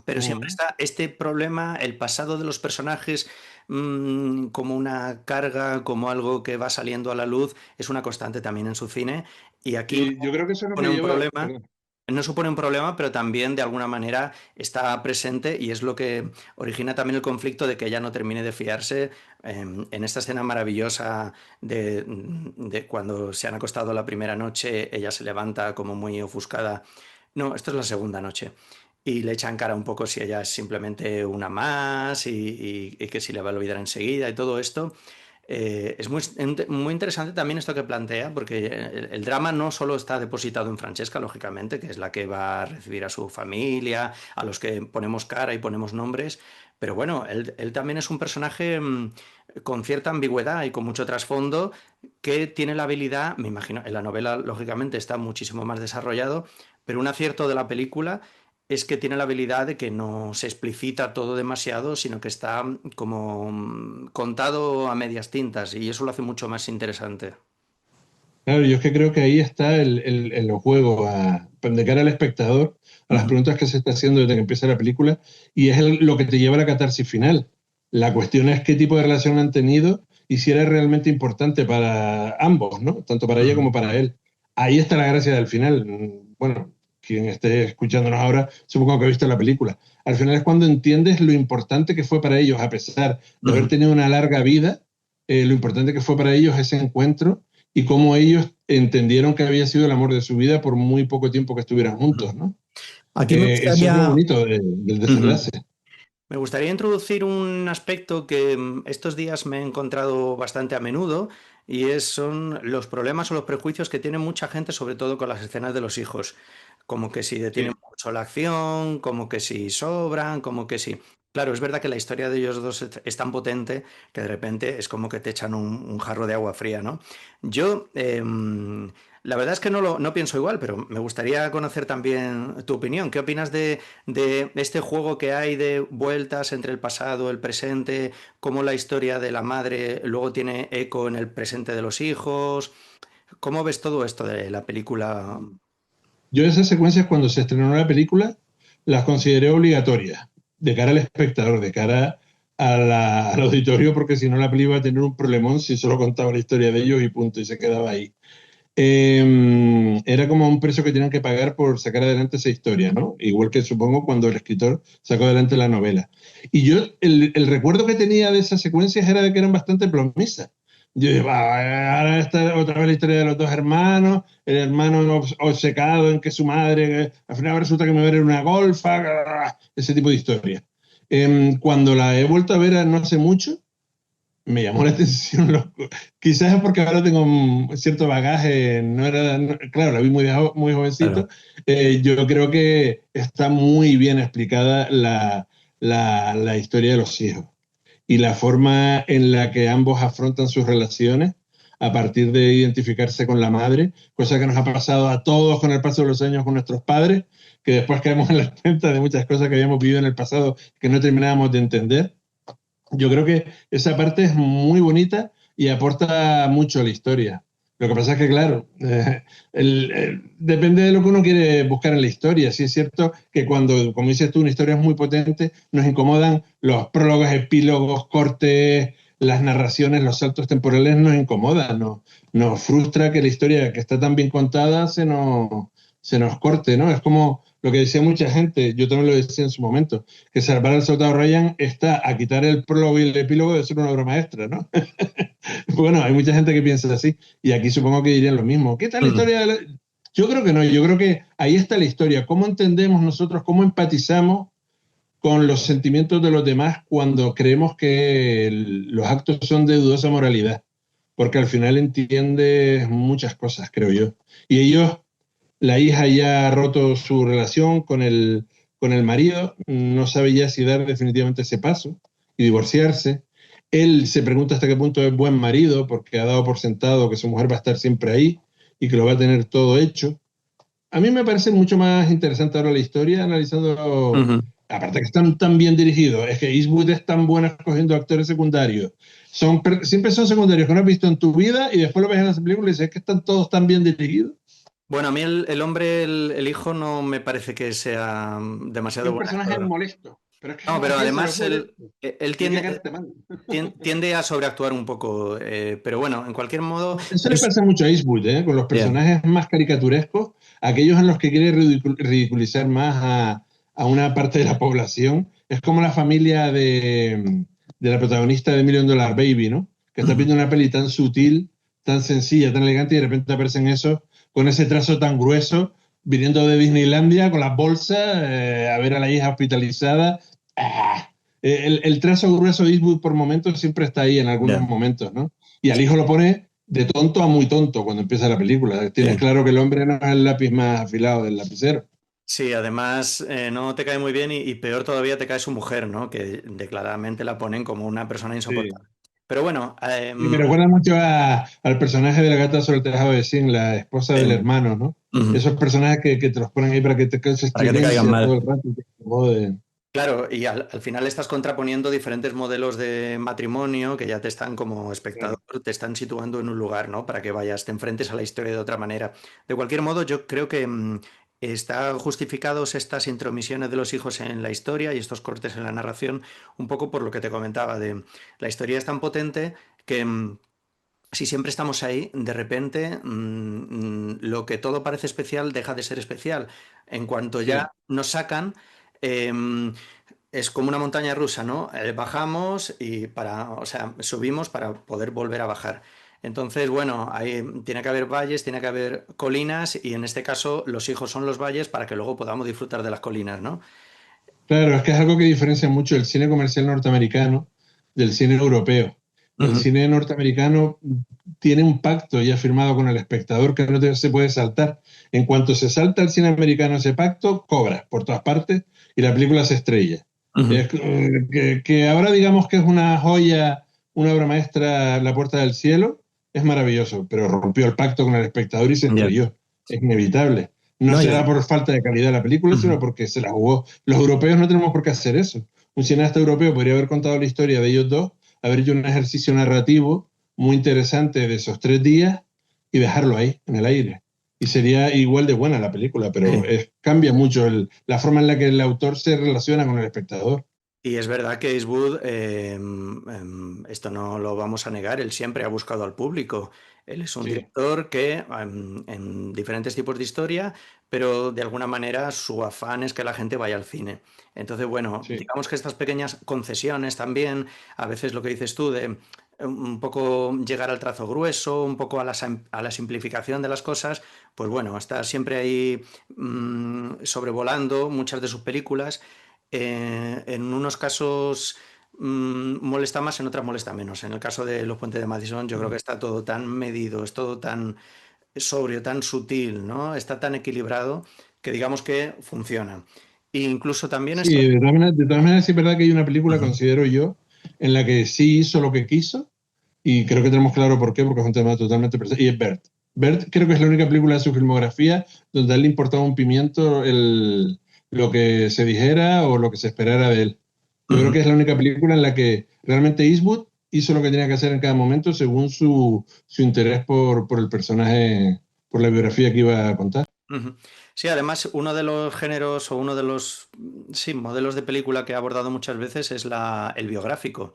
pero siempre Mm. está este problema, el pasado de los personajes, como una carga, como algo que va saliendo a la luz, es una constante también en su cine, y aquí Y yo creo que eso es lo supone que un lleva, problema. perdón. No supone un problema, pero también de alguna manera está presente y es lo que origina también el conflicto de que ella no termine de fiarse en esta escena maravillosa de cuando se han acostado la primera noche, ella se levanta como muy ofuscada. No, esto es la segunda noche. Y le echan cara un poco si ella es simplemente una más y que si le va a olvidar enseguida y todo esto. Es muy interesante también esto que plantea, porque el drama no solo está depositado en Francesca, lógicamente, que es la que va a recibir a su familia, a los que ponemos cara y ponemos nombres, pero bueno, él también es un personaje con cierta ambigüedad y con mucho trasfondo, que tiene la habilidad, me imagino, en la novela lógicamente está muchísimo más desarrollado, pero un acierto de la película es que tiene la habilidad de que no se explicita todo demasiado, sino que está como contado a medias tintas y eso lo hace mucho más interesante. Claro, yo es que creo que ahí está el juego de cara al espectador, a las Ujú, preguntas que se está haciendo desde que empieza la película, y es lo que te lleva a la catarsis final. La cuestión es qué tipo de relación han tenido y si era realmente importante para ambos, ¿no? Tanto para ella ujú, como para él. Ahí está la gracia del final. Bueno, quien esté escuchándonos ahora, supongo que ha visto la película. Al final es cuando entiendes lo importante que fue para ellos, a pesar de haber ujú. tenido una larga vida, lo importante que fue para ellos ese encuentro y cómo ellos entendieron que había sido el amor de su vida por muy poco tiempo que estuvieran juntos, ¿no? Aquí me Eso es lo gustaría, bonito del ujú, desenlace. me gustaría introducir un aspecto que estos días me he encontrado bastante a menudo y son los problemas o los prejuicios que tiene mucha gente, sobre todo con las escenas de los hijos. Como que si detienen Sí. mucho la acción, como que si sobran, como que si... Claro, es verdad que la historia de ellos dos es tan potente que de repente es como que te echan un jarro de agua fría, ¿no? Yo, la verdad es que no pienso igual, pero me gustaría conocer también tu opinión. ¿Qué opinas de este juego que hay de vueltas entre el pasado, el presente, cómo la historia de la madre luego tiene eco en el presente de los hijos? ¿Cómo ves todo esto de la película? Yo esas secuencias cuando se estrenó la película las consideré obligatorias, de cara al espectador, de cara al auditorio, porque si no la película iba a tener un problemón si solo contaba la historia de ellos y punto, y se quedaba ahí. Era como un precio que tenían que pagar por sacar adelante esa historia, ¿no? Igual que supongo cuando el escritor sacó adelante la novela. Y yo, el recuerdo que tenía de esas secuencias era de que eran bastante plomizas. Yo dije, va, ahora está otra vez la historia de los dos hermanos, el hermano obcecado en que su madre, al final resulta que mi madre era una golfa, ese tipo de historia. Cuando la he vuelto a ver no hace mucho, me llamó la atención. Quizás es porque ahora tengo un cierto bagaje, claro, la vi muy jovencito. Claro. Yo creo que está muy bien explicada la historia de los hijos y la forma en la que ambos afrontan sus relaciones a partir de identificarse con la madre, cosa que nos ha pasado a todos con el paso de los años con nuestros padres, que después caemos en la cuenta de muchas cosas que habíamos vivido en el pasado que no terminábamos de entender. Yo creo que esa parte es muy bonita y aporta mucho a la historia. Lo que pasa es que, claro, depende de lo que uno quiere buscar en la historia. Sí es cierto que cuando, como dices tú, una historia es muy potente, nos incomodan los prólogos, epílogos, cortes, las narraciones, los saltos temporales nos incomodan, nos frustra que la historia que está tan bien contada se nos corte, ¿no? Es como lo que decía mucha gente, yo también lo decía en su momento, que Salvar al Soldado Ryan está a quitar el prólogo y el epílogo de ser una obra maestra, ¿no? Bueno, hay mucha gente que piensa así, y aquí supongo que dirían lo mismo. ¿Qué tal la Ujú. historia? Yo creo que no, yo creo que ahí está la historia. ¿Cómo entendemos nosotros, cómo empatizamos con los sentimientos de los demás cuando creemos que los actos son de dudosa moralidad? Porque al final entiendes muchas cosas, creo yo. Y ellos, la hija ya ha roto su relación con el marido, no sabe ya si dar definitivamente ese paso y divorciarse. Él se pregunta hasta qué punto es buen marido porque ha dado por sentado que su mujer va a estar siempre ahí y que lo va a tener todo hecho. A mí me parece mucho más interesante ahora la historia analizando, Ujú. aparte que están tan bien dirigidos, es que Eastwood es tan bueno escogiendo actores secundarios. Siempre son secundarios que no has visto en tu vida y después lo ves en las películas y dices, es que están todos tan bien dirigidos. Bueno, a mí el hombre, el hijo, no me parece que sea Es demasiado un buen personaje actor. molesto, pero es que No, pero ¿a quién se le además ocurre? él Tiene que tiende, caerte mal. tiende a sobreactuar un poco, pero bueno, en cualquier modo Eso le es... pasa mucho a Eastwood, ¿eh? Con los Bien. personajes más caricaturescos, aquellos en los que quiere ridiculizar más a una parte de la población. Es como la familia de la protagonista de Million Dollar Baby, ¿no? Que está Ujú. viendo una peli tan sutil, tan sencilla, tan elegante, y de repente aparecen esos con ese trazo tan grueso, viniendo de Disneylandia con las bolsas, a ver a la hija hospitalizada. ¡Ah! El trazo grueso de Eastwood por momentos siempre está ahí en algunos Ya. momentos, ¿no? Y al hijo lo pone de tonto a muy tonto cuando empieza la película. Tienes Sí. claro que el hombre no es el lápiz más afilado del lapicero. Sí, además no te cae muy bien y peor todavía te cae su mujer, ¿no? Que declaradamente la ponen como una persona Sí. insoportable. Pero bueno, Y me recuerda mucho al personaje de la gata sobre el tejado de zinc, la esposa del sí. hermano, ¿no? Ujú. Esos personajes que te los ponen ahí para que te causes Para que te caigan turgencia todo mal. el rato y te incomoden. Claro, y al final estás contraponiendo diferentes modelos de matrimonio que ya te están como espectador, Claro. te están situando en un lugar, ¿no? Para que vayas, te enfrentes a la historia de otra manera. De cualquier modo, yo creo que está justificados estas intromisiones de los hijos en la historia y estos cortes en la narración, un poco por lo que te comentaba, de la historia es tan potente que si siempre estamos ahí, de repente lo que todo parece especial deja de ser especial. En cuanto ya Sí. nos sacan, em, es como una montaña rusa, ¿no? Bajamos o sea, subimos para poder volver a bajar. Entonces, bueno, ahí tiene que haber valles, tiene que haber colinas y en este caso los hijos son los valles para que luego podamos disfrutar de las colinas, ¿no? Claro, es que es algo que diferencia mucho el cine comercial norteamericano del cine europeo. El Ujú. cine norteamericano tiene un pacto ya firmado con el espectador que no se puede saltar. En cuanto se salta el cine americano ese pacto, cobra por todas partes y la película se estrella. Ujú. Que ahora digamos que es una joya, una obra maestra, La Puerta del Cielo, es maravilloso, pero rompió el pacto con el espectador y se Ya. estrelló. Es inevitable. No No, será por falta de calidad de la película, ujú. sino porque se la jugó. Los europeos no tenemos por qué hacer eso. Un cineasta europeo podría haber contado la historia de ellos dos, haber hecho un ejercicio narrativo muy interesante de esos 3 días y dejarlo ahí, en el aire. Y sería igual de buena la película, pero Sí. cambia mucho la forma en la que el autor se relaciona con el espectador. Y es verdad que Eastwood, esto no lo vamos a negar, él siempre ha buscado al público. Él es un Sí, director que en diferentes tipos de historia, pero de alguna manera su afán es que la gente vaya al cine. Entonces, bueno, sí. digamos que estas pequeñas concesiones también, a veces lo que dices tú de un poco llegar al trazo grueso, un poco a la simplificación de las cosas, pues bueno, está siempre ahí sobrevolando muchas de sus películas. En unos casos molesta más, en otras molesta menos. En el caso de Los Puentes de Madison, yo creo que está todo tan medido, es todo tan sobrio, tan sutil, ¿no? Está tan equilibrado que digamos que funciona. E incluso también Sí, esto. de todas maneras sí es verdad que hay una película, Ujú. considero yo, en la que sí hizo lo que quiso, y creo que tenemos claro por qué, porque es un tema totalmente presente, y es Bert. Bert creo que es la única película de su filmografía donde a él le importaba un pimiento lo que se dijera o lo que se esperara de él. Yo creo Ujú. que es la única película en la que realmente Eastwood hizo lo que tenía que hacer en cada momento según su interés por el personaje, por la biografía que iba a contar. Ujú. Sí, además, uno de los géneros o uno de los sí, modelos de película que he abordado muchas veces es el biográfico.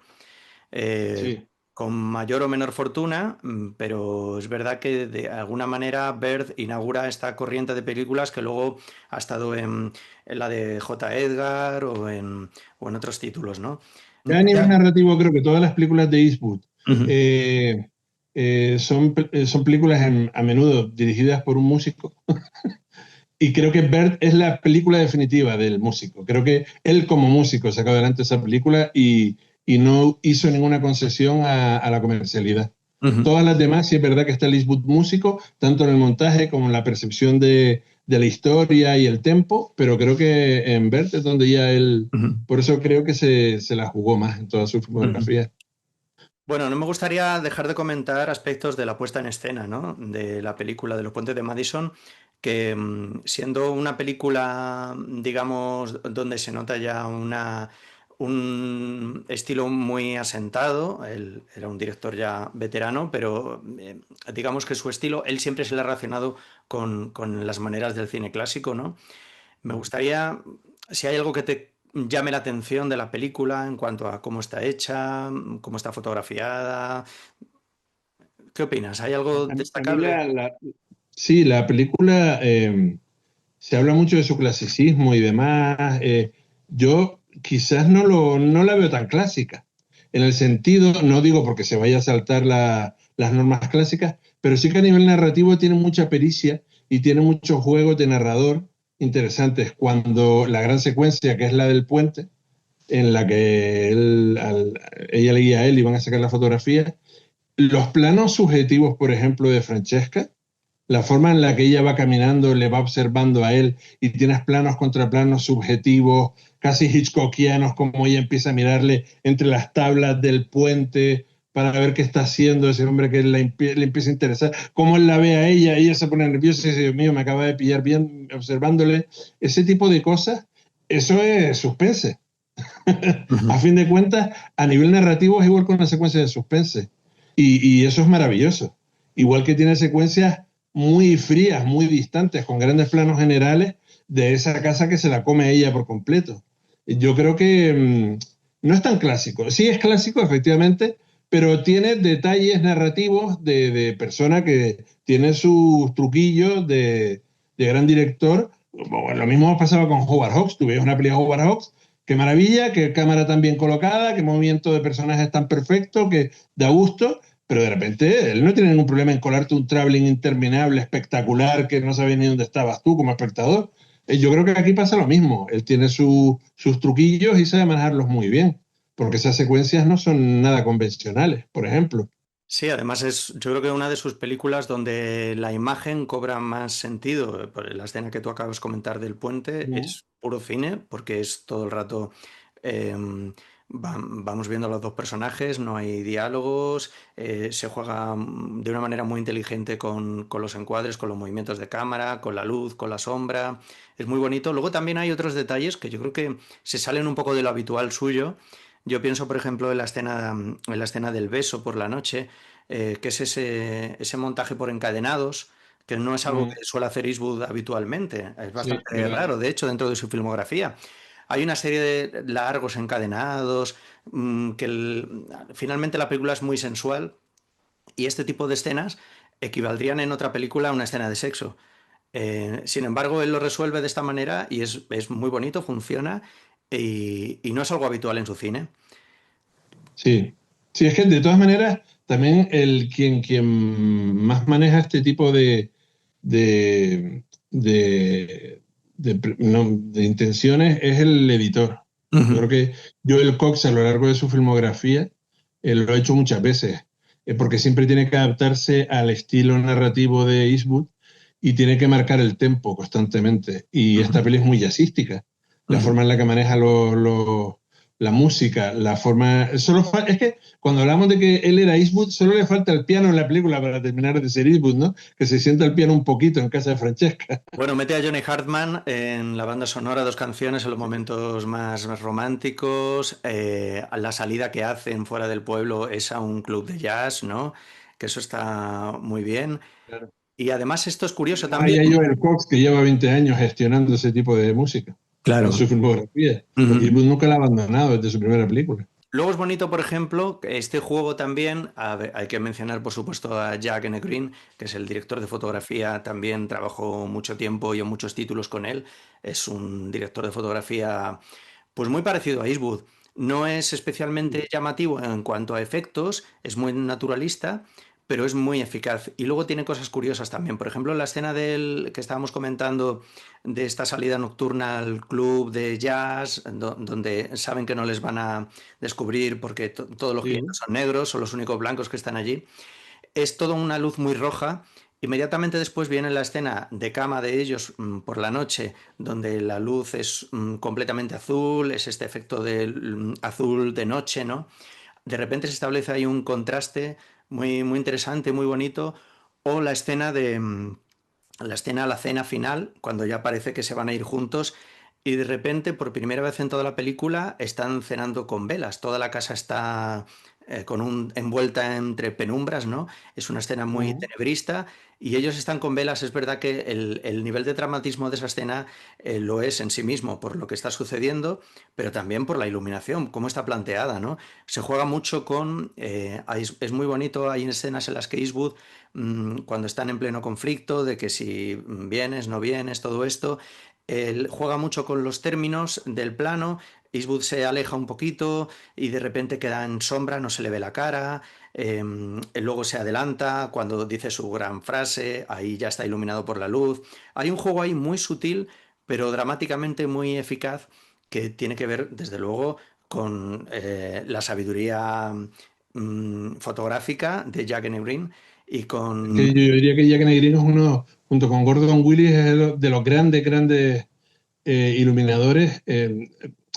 Eh, Sí. con mayor o menor fortuna, pero es verdad que de alguna manera Bird inaugura esta corriente de películas que luego ha estado en la de J. Edgar o en otros títulos, ¿no? Ya a nivel Ya. narrativo, creo que todas las películas de Eastwood Ujú, eh, son películas a menudo dirigidas por un músico. Y creo que Bird es la película definitiva del músico. Creo que él como músico sacó adelante esa película y no hizo ninguna concesión a la comercialidad. ujú, Todas las demás, sí es verdad que está el Eastwood músico, tanto en el montaje como en la percepción de la historia y el tempo, pero creo que en Bird es donde ya él, ujú, por eso creo que se la jugó más en toda su ujú. filmografía. Bueno, no me gustaría dejar de comentar aspectos de la puesta en escena, ¿no? De la película de Los Puentes de Madison, que siendo una película, digamos, donde se nota ya un estilo muy asentado, él era un director ya veterano, pero digamos que su estilo, él siempre se le ha relacionado con las maneras del cine clásico, ¿no? Me gustaría, si hay algo que te llame la atención de la película en cuanto a cómo está hecha, cómo está fotografiada, ¿qué opinas? ¿Hay algo A mí destacable? sí, la película se habla mucho de su clasicismo y demás. Yo quizás no la veo tan clásica. En el sentido, no digo porque se vaya a saltar las normas clásicas, pero sí que a nivel narrativo tiene mucha pericia y tiene muchos juegos de narrador interesantes. Cuando la gran secuencia, que es la del puente, en la que ella le guía a él y van a sacar la fotografía, los planos subjetivos, por ejemplo, de Francesca, la forma en la que ella va caminando, le va observando a él y tienes planos contra planos subjetivos, casi hitchcockianos, como ella empieza a mirarle entre las tablas del puente para ver qué está haciendo ese hombre que le empieza a interesar, cómo él la ve a ella se pone nerviosa y dice, Dios mío, me acaba de pillar bien observándole, ese tipo de cosas, eso es suspense. A Ujú. fin de cuentas, a nivel narrativo es igual con una secuencia de suspense. Y eso es maravilloso. Igual que tiene secuencias muy frías, muy distantes, con grandes planos generales de esa casa que se la come ella por completo. Yo creo que no es tan clásico. Sí es clásico, efectivamente, pero tiene detalles narrativos de persona que tiene sus truquillos de gran director. Bueno, lo mismo pasaba con Howard Hawks. Tú ves una película de Howard Hawks, qué maravilla, qué cámara tan bien colocada, qué movimiento de personajes tan perfecto, que da gusto, pero de repente él no tiene ningún problema en colarte un traveling interminable, espectacular, que no sabes ni dónde estabas tú como espectador. Yo creo que aquí pasa lo mismo. Él tiene sus truquillos y sabe manejarlos muy bien, porque esas secuencias no son nada convencionales, por ejemplo. Sí, además es, yo creo que una de sus películas donde la imagen cobra más sentido. Por la escena que tú acabas de comentar del puente Mm. es puro cine, porque es todo el rato eh, vamos viendo a los dos personajes, no hay diálogos, se juega de una manera muy inteligente con los encuadres, con los movimientos de cámara, con la luz, con la sombra. Es muy bonito. Luego también hay otros detalles que yo creo que se salen un poco de lo habitual suyo. Yo pienso, por ejemplo, en la escena del beso por la noche, que es ese montaje por encadenados, que no es algo Mm. que suele hacer Eastwood habitualmente. Es Sí, bastante ¿verdad? raro, de hecho, dentro de su filmografía. Hay una serie de largos encadenados, finalmente la película es muy sensual y este tipo de escenas equivaldrían en otra película a una escena de sexo. Sin embargo, él lo resuelve de esta manera y es muy bonito, funciona y no es algo habitual en su cine. Sí, sí, es que de todas maneras, también quien más maneja este tipo de, de, de intenciones es el editor. Yo Ujú, creo que Joel Cox a lo largo de su filmografía lo ha hecho muchas veces, porque siempre tiene que adaptarse al estilo narrativo de Eastwood y tiene que marcar el tempo constantemente. Y esta ujú, peli es muy jazzística. La ujú. forma en la que maneja la música, la forma... es que cuando hablamos de que él era Eastwood, solo le falta el piano en la película para terminar de ser Eastwood, ¿no? Que se sienta el piano un poquito en casa de Francesca. Bueno, mete a Johnny Hartman en la banda sonora, dos canciones en los momentos más románticos. La salida que hacen fuera del pueblo es a un club de jazz, ¿no? Que eso está muy bien. Claro. Y además esto es curioso Tenemos también. ahí a Joel Cox, que lleva 20 años gestionando ese tipo de música en Claro. su filmografía. Ujú. Eastwood nunca la ha abandonado desde su primera película. Luego es bonito, por ejemplo, que este juego también, hay que mencionar por supuesto a Jack N. Green, que es el director de fotografía, también trabajó mucho tiempo y en muchos títulos con él. Es un director de fotografía pues muy parecido a Eastwood. No es especialmente llamativo en cuanto a efectos, es muy naturalista, pero es muy eficaz. Y luego tiene cosas curiosas también. Por ejemplo, la escena del que estábamos comentando de esta salida nocturna al club de jazz, donde saben que no les van a descubrir porque todos los Sí. clientes son negros, son los únicos blancos que están allí. Es toda una luz muy roja. Inmediatamente después viene la escena de cama de ellos por la noche, donde la luz es completamente azul, es este efecto del azul de noche, ¿no? De repente se establece ahí un contraste muy interesante, muy bonito. O la escena la cena final, cuando ya parece que se van a ir juntos y de repente, por primera vez en toda la película, están cenando con velas. Toda la casa está envuelta entre penumbras, ¿no? Es una escena muy Ujú. tenebrista y ellos están con velas. Es verdad que el nivel de dramatismo de esa escena lo es en sí mismo por lo que está sucediendo, pero también por la iluminación, cómo está planteada, ¿no? Se juega mucho es muy bonito, hay escenas en las que Eastwood cuando están en pleno conflicto, de que si vienes, no vienes, todo esto. Él juega mucho con los términos del plano. Eastwood se aleja un poquito y de repente queda en sombra, no se le ve la cara. Luego se adelanta cuando dice su gran frase, ahí ya está iluminado por la luz. Hay un juego ahí muy sutil, pero dramáticamente muy eficaz, que tiene que ver, desde luego, con la sabiduría fotográfica de Jack N. Green y Es con... que yo diría que Jack Negrini es uno, junto con Gordon Willis, es de los grandes iluminadores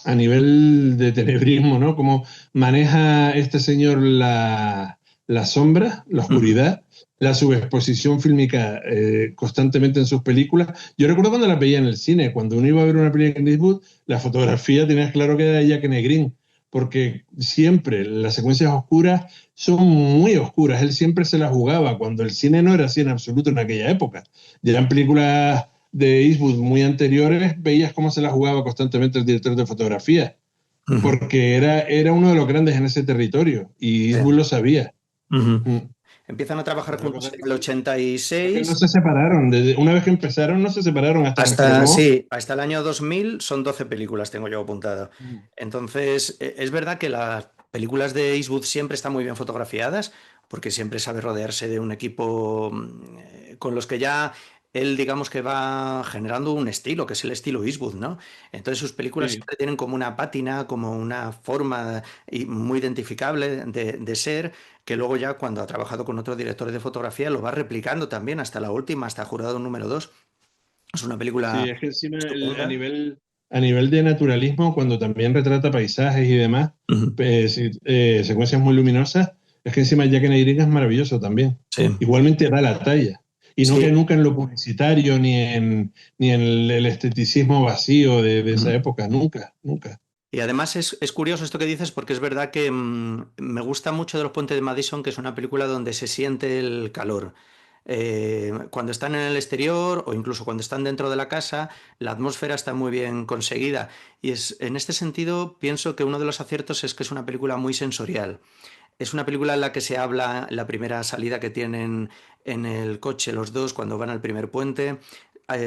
a nivel de tenebrismo, ¿no? Cómo maneja este señor la sombra, la Ujú. oscuridad, la subexposición fílmica constantemente en sus películas. Yo recuerdo cuando las veía en el cine, cuando uno iba a ver una película en Eastwood, la fotografía tenías claro que era de Jack Negrin, porque siempre las secuencias oscuras son muy oscuras. Él siempre se la jugaba, cuando el cine no era así en absoluto en aquella época. Ya eran películas de Eastwood muy anteriores, veías cómo se la jugaba constantemente el director de fotografía, Ujú. porque era uno de los grandes en ese territorio y Sí. Eastwood lo sabía. Ujú. Mm. Empiezan a trabajar Otra juntos cosa en el ochenta y es que no seis se separaron. Una vez que empezaron, no se separaron hasta que hasta, estrenó. sí, hasta el año 2000 son 12 películas, tengo yo apuntado. Mm. Entonces, es verdad que las películas de Eastwood siempre están muy bien fotografiadas, porque siempre sabe rodearse de un equipo con los que ya él, digamos que va generando un estilo, que es el estilo Eastwood, ¿no? Entonces sus películas Sí. siempre tienen como una pátina, como una forma muy identificable de ser, que luego ya cuando ha trabajado con otros directores de fotografía lo va replicando también hasta la última, hasta Jurado número 2. Es una Sí, película es que encima estupenda. a nivel de naturalismo, cuando también retrata paisajes y demás, Ujú. pues, sí, secuencias muy luminosas, es que encima Jack Negrini es maravilloso también. Sí, Igualmente da la talla. Y no que sí. nunca en lo publicitario ni en el esteticismo vacío de esa Ujú. época, nunca, nunca. Y además es curioso esto que dices porque es verdad que me gusta mucho de Los Puentes de Madison, que es una película donde se siente el calor. Cuando están en el exterior o incluso cuando están dentro de la casa, la atmósfera está muy bien conseguida. Y en este sentido pienso que uno de los aciertos es que es una película muy sensorial. Es una película en la que se habla la primera salida que tienen en el coche los dos cuando van al primer puente.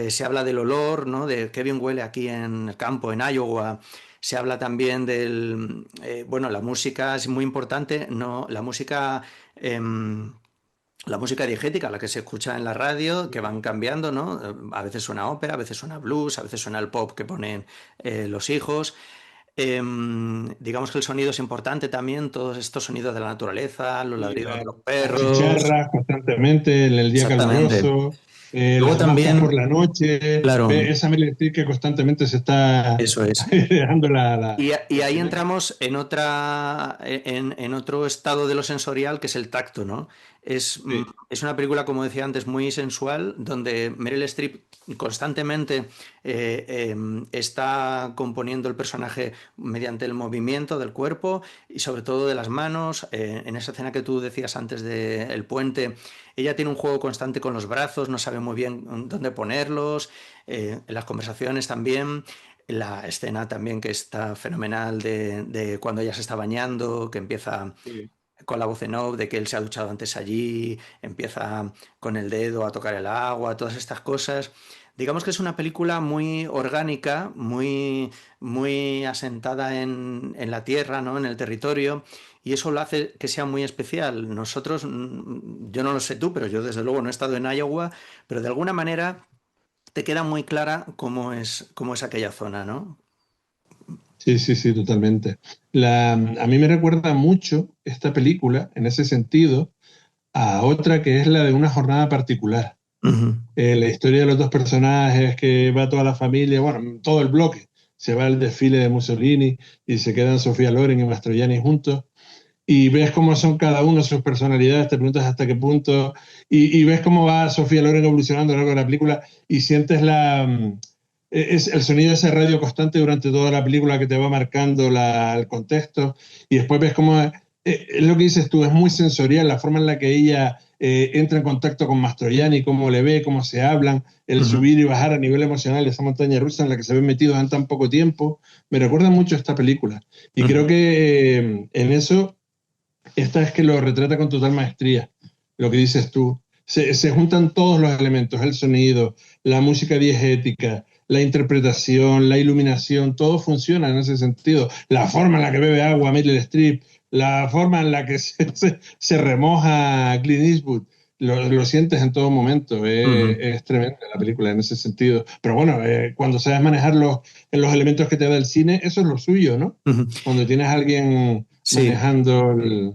Se habla del olor, ¿no? De qué bien huele aquí en el campo, en Iowa. Se habla también bueno, la música es muy importante, ¿no? La música diegética, la que se escucha en la radio, que van cambiando, ¿no? A veces suena ópera, a veces suena blues, a veces suena el pop que ponen los hijos. Digamos que el sonido es importante también, todos estos sonidos de la naturaleza, los Y ladridos de los las perros. chicharras constantemente en el día Exactamente. caluroso, Luego las moscas por también, la noche, claro, esa Meryl Streep que constantemente se está eso es. dejando Y la ahí escena. entramos en otro estado de lo sensorial que es el tacto, ¿no? Sí. Es una película, como decía antes, muy sensual, donde Meryl Streep constantemente está componiendo el personaje mediante el movimiento del cuerpo y sobre todo de las manos. En esa escena que tú decías antes del puente, ella tiene un juego constante con los brazos, no sabe muy bien dónde ponerlos, en las conversaciones también. La escena también que está fenomenal de cuando ella se está bañando, que empieza Sí. con la voz en off de que él se ha duchado antes allí, empieza con el dedo a tocar el agua, todas estas cosas. Digamos que es una película muy orgánica, muy asentada en la tierra, ¿no? En el territorio, y eso lo hace que sea muy especial. Nosotros, yo no lo sé tú, pero yo desde luego no he estado en Iowa, pero de alguna manera te queda muy clara cómo es aquella zona, ¿no? Sí, sí, sí, totalmente. A mí me recuerda mucho esta película, en ese sentido, a otra que es la de Una jornada particular. Ujú, La historia de los dos personajes, que va toda la familia, bueno, todo el bloque, se va al desfile de Mussolini y se quedan Sofía Loren y Mastroianni juntos, y ves cómo son cada uno sus personalidades, te preguntas hasta qué punto, y ves cómo va Sofía Loren evolucionando a lo largo de la película y sientes es el sonido de ese radio constante durante toda la película que te va marcando el contexto, y después ves cómo, es lo que dices tú, es muy sensorial la forma en la que ella entra en contacto con Mastroianni, cómo le ve, cómo se hablan, el ujú, subir y bajar a nivel emocional de esa montaña rusa en la que se ven metidos en tan poco tiempo, me recuerda mucho a esta película. Y ujú, creo que en eso esta es que lo retrata con total maestría, lo que dices tú. Se juntan todos los elementos, el sonido, la música diegética, la interpretación, la iluminación, todo funciona en ese sentido. La forma en la que bebe agua Meryl Streep, la forma en la que se remoja Clint Eastwood, lo sientes en todo momento. ujú, Es tremenda la película en ese sentido. Pero bueno, cuando sabes manejar los elementos que te da el cine, eso es lo suyo, ¿no? ujú. Cuando tienes a alguien Sí, manejando el...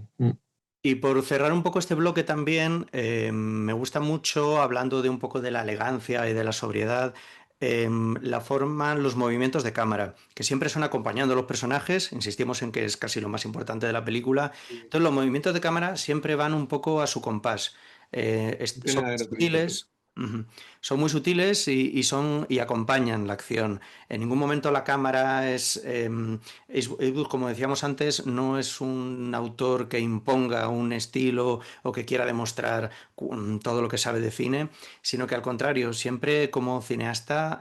y por cerrar un poco este bloque también, me gusta mucho, hablando de un poco de la elegancia y de la sobriedad, la forma, los movimientos de cámara, que siempre son acompañando a los personajes, insistimos en que es casi lo más importante de la película. Entonces los movimientos de cámara siempre van un poco a su compás. Son Pena gratuita, sí. sutiles, ujú, son muy sutiles y acompañan la acción. En ningún momento la cámara Eastwood, como decíamos antes, no es un autor que imponga un estilo o que quiera demostrar todo lo que sabe de cine, sino que al contrario, siempre como cineasta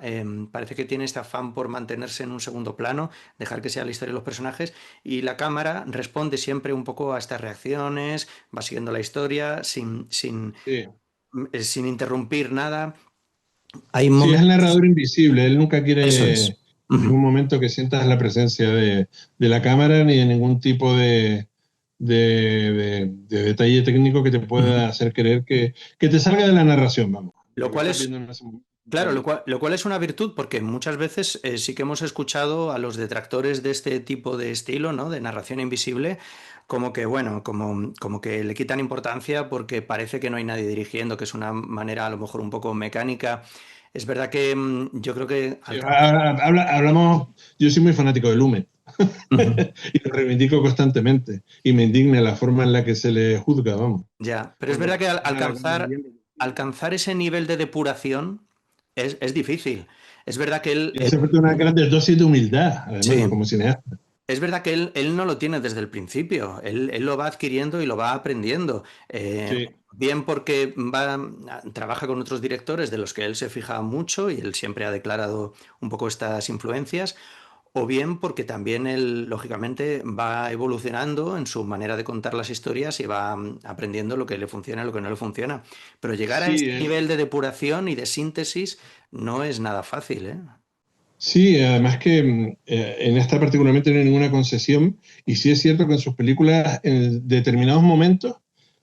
parece que tiene este afán por mantenerse en un segundo plano, dejar que sea la historia de los personajes, y la cámara responde siempre un poco a estas reacciones, va siguiendo la historia Sí. sin interrumpir nada. Hay Sí, es el momentos... narrador invisible. Él nunca Eso quiere es. en Ujú, ningún momento que sientas la presencia de la cámara ni de ningún tipo de detalle técnico que te ujú. pueda hacer creer que te salga de la narración, vamos. Lo Lo que cual estás es viendo en ese momento Claro, realmente. lo cual es una virtud porque muchas veces sí que hemos escuchado a los detractores de este tipo de estilo, ¿no? De narración invisible, como que, bueno, como que le quitan importancia porque parece que no hay nadie dirigiendo, que es una manera a lo mejor un poco mecánica. Es verdad que yo creo que Sí, hablamos, yo soy muy fanático de Lumet Ujú. y lo reivindico constantemente y me indigna la forma en la que se le juzga, vamos. Ya, pero es Cuando verdad que cuando alguien- alcanzar ese nivel de depuración es difícil. Es verdad que y hace falta una gran dosis de humildad, además, sí. como cineasta. Es verdad que él no lo tiene desde el principio, él lo va adquiriendo y lo va aprendiendo. Sí. Bien porque trabaja con otros directores de los que él se fija mucho y él siempre ha declarado un poco estas influencias, o bien porque también él, lógicamente, va evolucionando en su manera de contar las historias y va aprendiendo lo que le funciona y lo que no le funciona. Pero llegar a Sí, este nivel de depuración y de síntesis no es nada fácil, ¿eh? sí, además que en esta particularmente no hay ninguna concesión, y sí es cierto que en sus películas, en determinados momentos,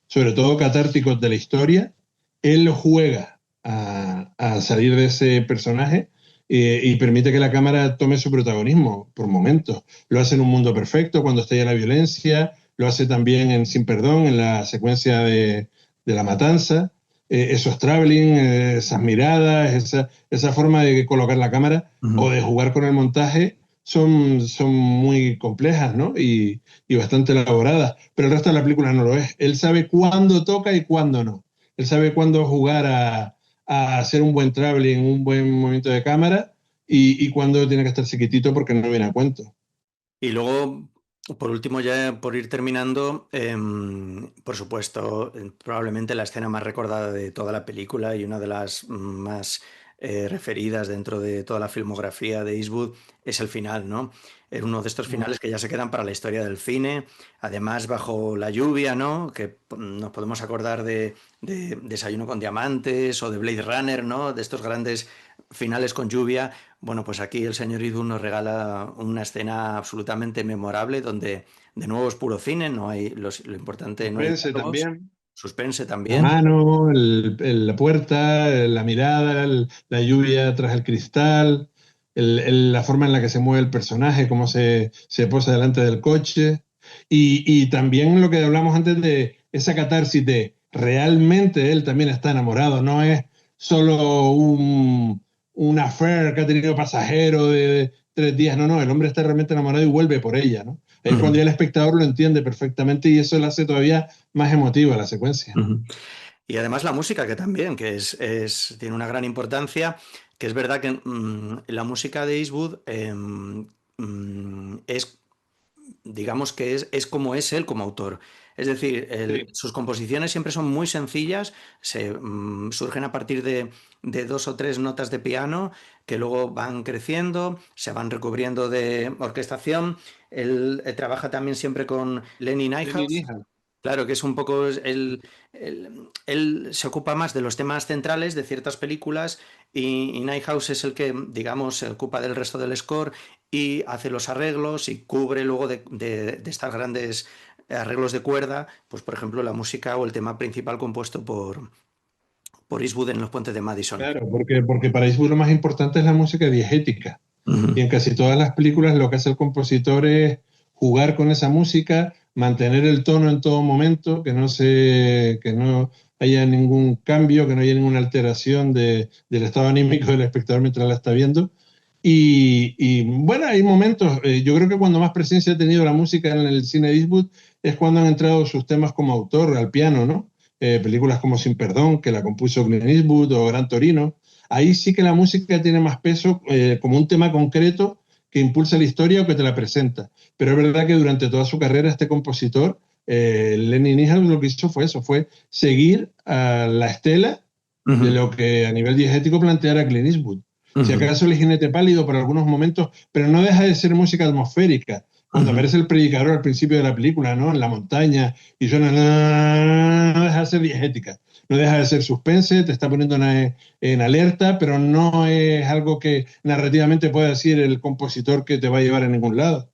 sobre todo catárticos de la historia, él juega a salir de ese personaje y permite que la cámara tome su protagonismo por momentos. Lo hace en Un Mundo Perfecto, cuando estalla la violencia, lo hace también en Sin Perdón, en la secuencia de la matanza, esos traveling, esas miradas, esa forma de colocar la cámara o Ujú. de jugar con el montaje son muy complejas, ¿no? Y bastante elaboradas, pero el resto de la película no lo es. Él sabe cuándo toca y cuándo no. Él sabe cuándo jugar a hacer un buen traveling, un buen movimiento de cámara y cuándo tiene que estar chiquitito porque no viene a cuento. Y luego, por último, ya por ir terminando, por supuesto, probablemente la escena más recordada de toda la película y una de las más referidas dentro de toda la filmografía de Eastwood es el final, ¿no? Es uno de estos finales que ya se quedan para la historia del cine, además bajo la lluvia, ¿no? Que nos podemos acordar de Desayuno con Diamantes o de Blade Runner, ¿no? De estos grandes finales con lluvia. Bueno, pues aquí el señor Eastwood nos regala una escena absolutamente memorable donde de nuevo es puro cine, no hay lo importante, no hay Suspense diálogos, también. suspense La también. mano, la puerta, la mirada, la lluvia tras el cristal, la forma en la que se mueve el personaje, cómo se posa delante del coche. Y también lo que hablamos antes de esa catarsis de realmente él también está enamorado, no es solo un affair que ha tenido pasajero de 3 días, no, no, el hombre está realmente enamorado y vuelve por ella, ¿no? Es cuando ya el espectador lo entiende perfectamente y eso lo hace todavía más emotiva la secuencia. Ujú. Y además la música que también, que tiene una gran importancia, que es verdad que la música de Eastwood es, digamos que es como es él como autor. Es decir, Sí. sus composiciones siempre son muy sencillas, surgen a partir de dos o tres notas de piano que luego van creciendo, se van recubriendo de orquestación. Él trabaja también siempre con Lenny Lenny Niehaus. Niehaus. Claro, que es un poco él se ocupa más de los temas centrales de ciertas películas y Nighthawks es el que, digamos, se ocupa del resto del score y hace los arreglos y cubre luego de estas grandes arreglos de cuerda, pues por ejemplo la música o el tema principal compuesto por Eastwood en Los Puentes de Madison. Claro, porque para Eastwood lo más importante es la música diegética. Y Ujú, en casi todas las películas lo que hace el compositor es jugar con esa música, mantener el tono en todo momento, que no haya ningún cambio, que no haya ninguna alteración del estado anímico del espectador mientras la está viendo. Y bueno, hay momentos, yo creo que cuando más presencia ha tenido la música en el cine de Eastwood es cuando han entrado sus temas como autor al piano, ¿no? Películas como Sin Perdón, que la compuso Clint Eastwood, o Gran Torino. Ahí sí que la música tiene más peso como un tema concreto que impulsa la historia o que te la presenta. Pero es verdad que durante toda su carrera este compositor, Lenny Niehaus, lo que hizo fue eso, fue seguir a la estela de ujú, lo que a nivel diegético planteara Clint Eastwood. Si ujú, acaso el jinete pálido por algunos momentos, pero no deja de ser música atmosférica. Cuando ujú, aparece el predicador al principio de la película, ¿no? En la montaña y suena, no deja de ser diegética, no deja de ser suspense, te está poniendo en alerta, pero no es algo que narrativamente pueda decir el compositor que te va a llevar a ningún lado.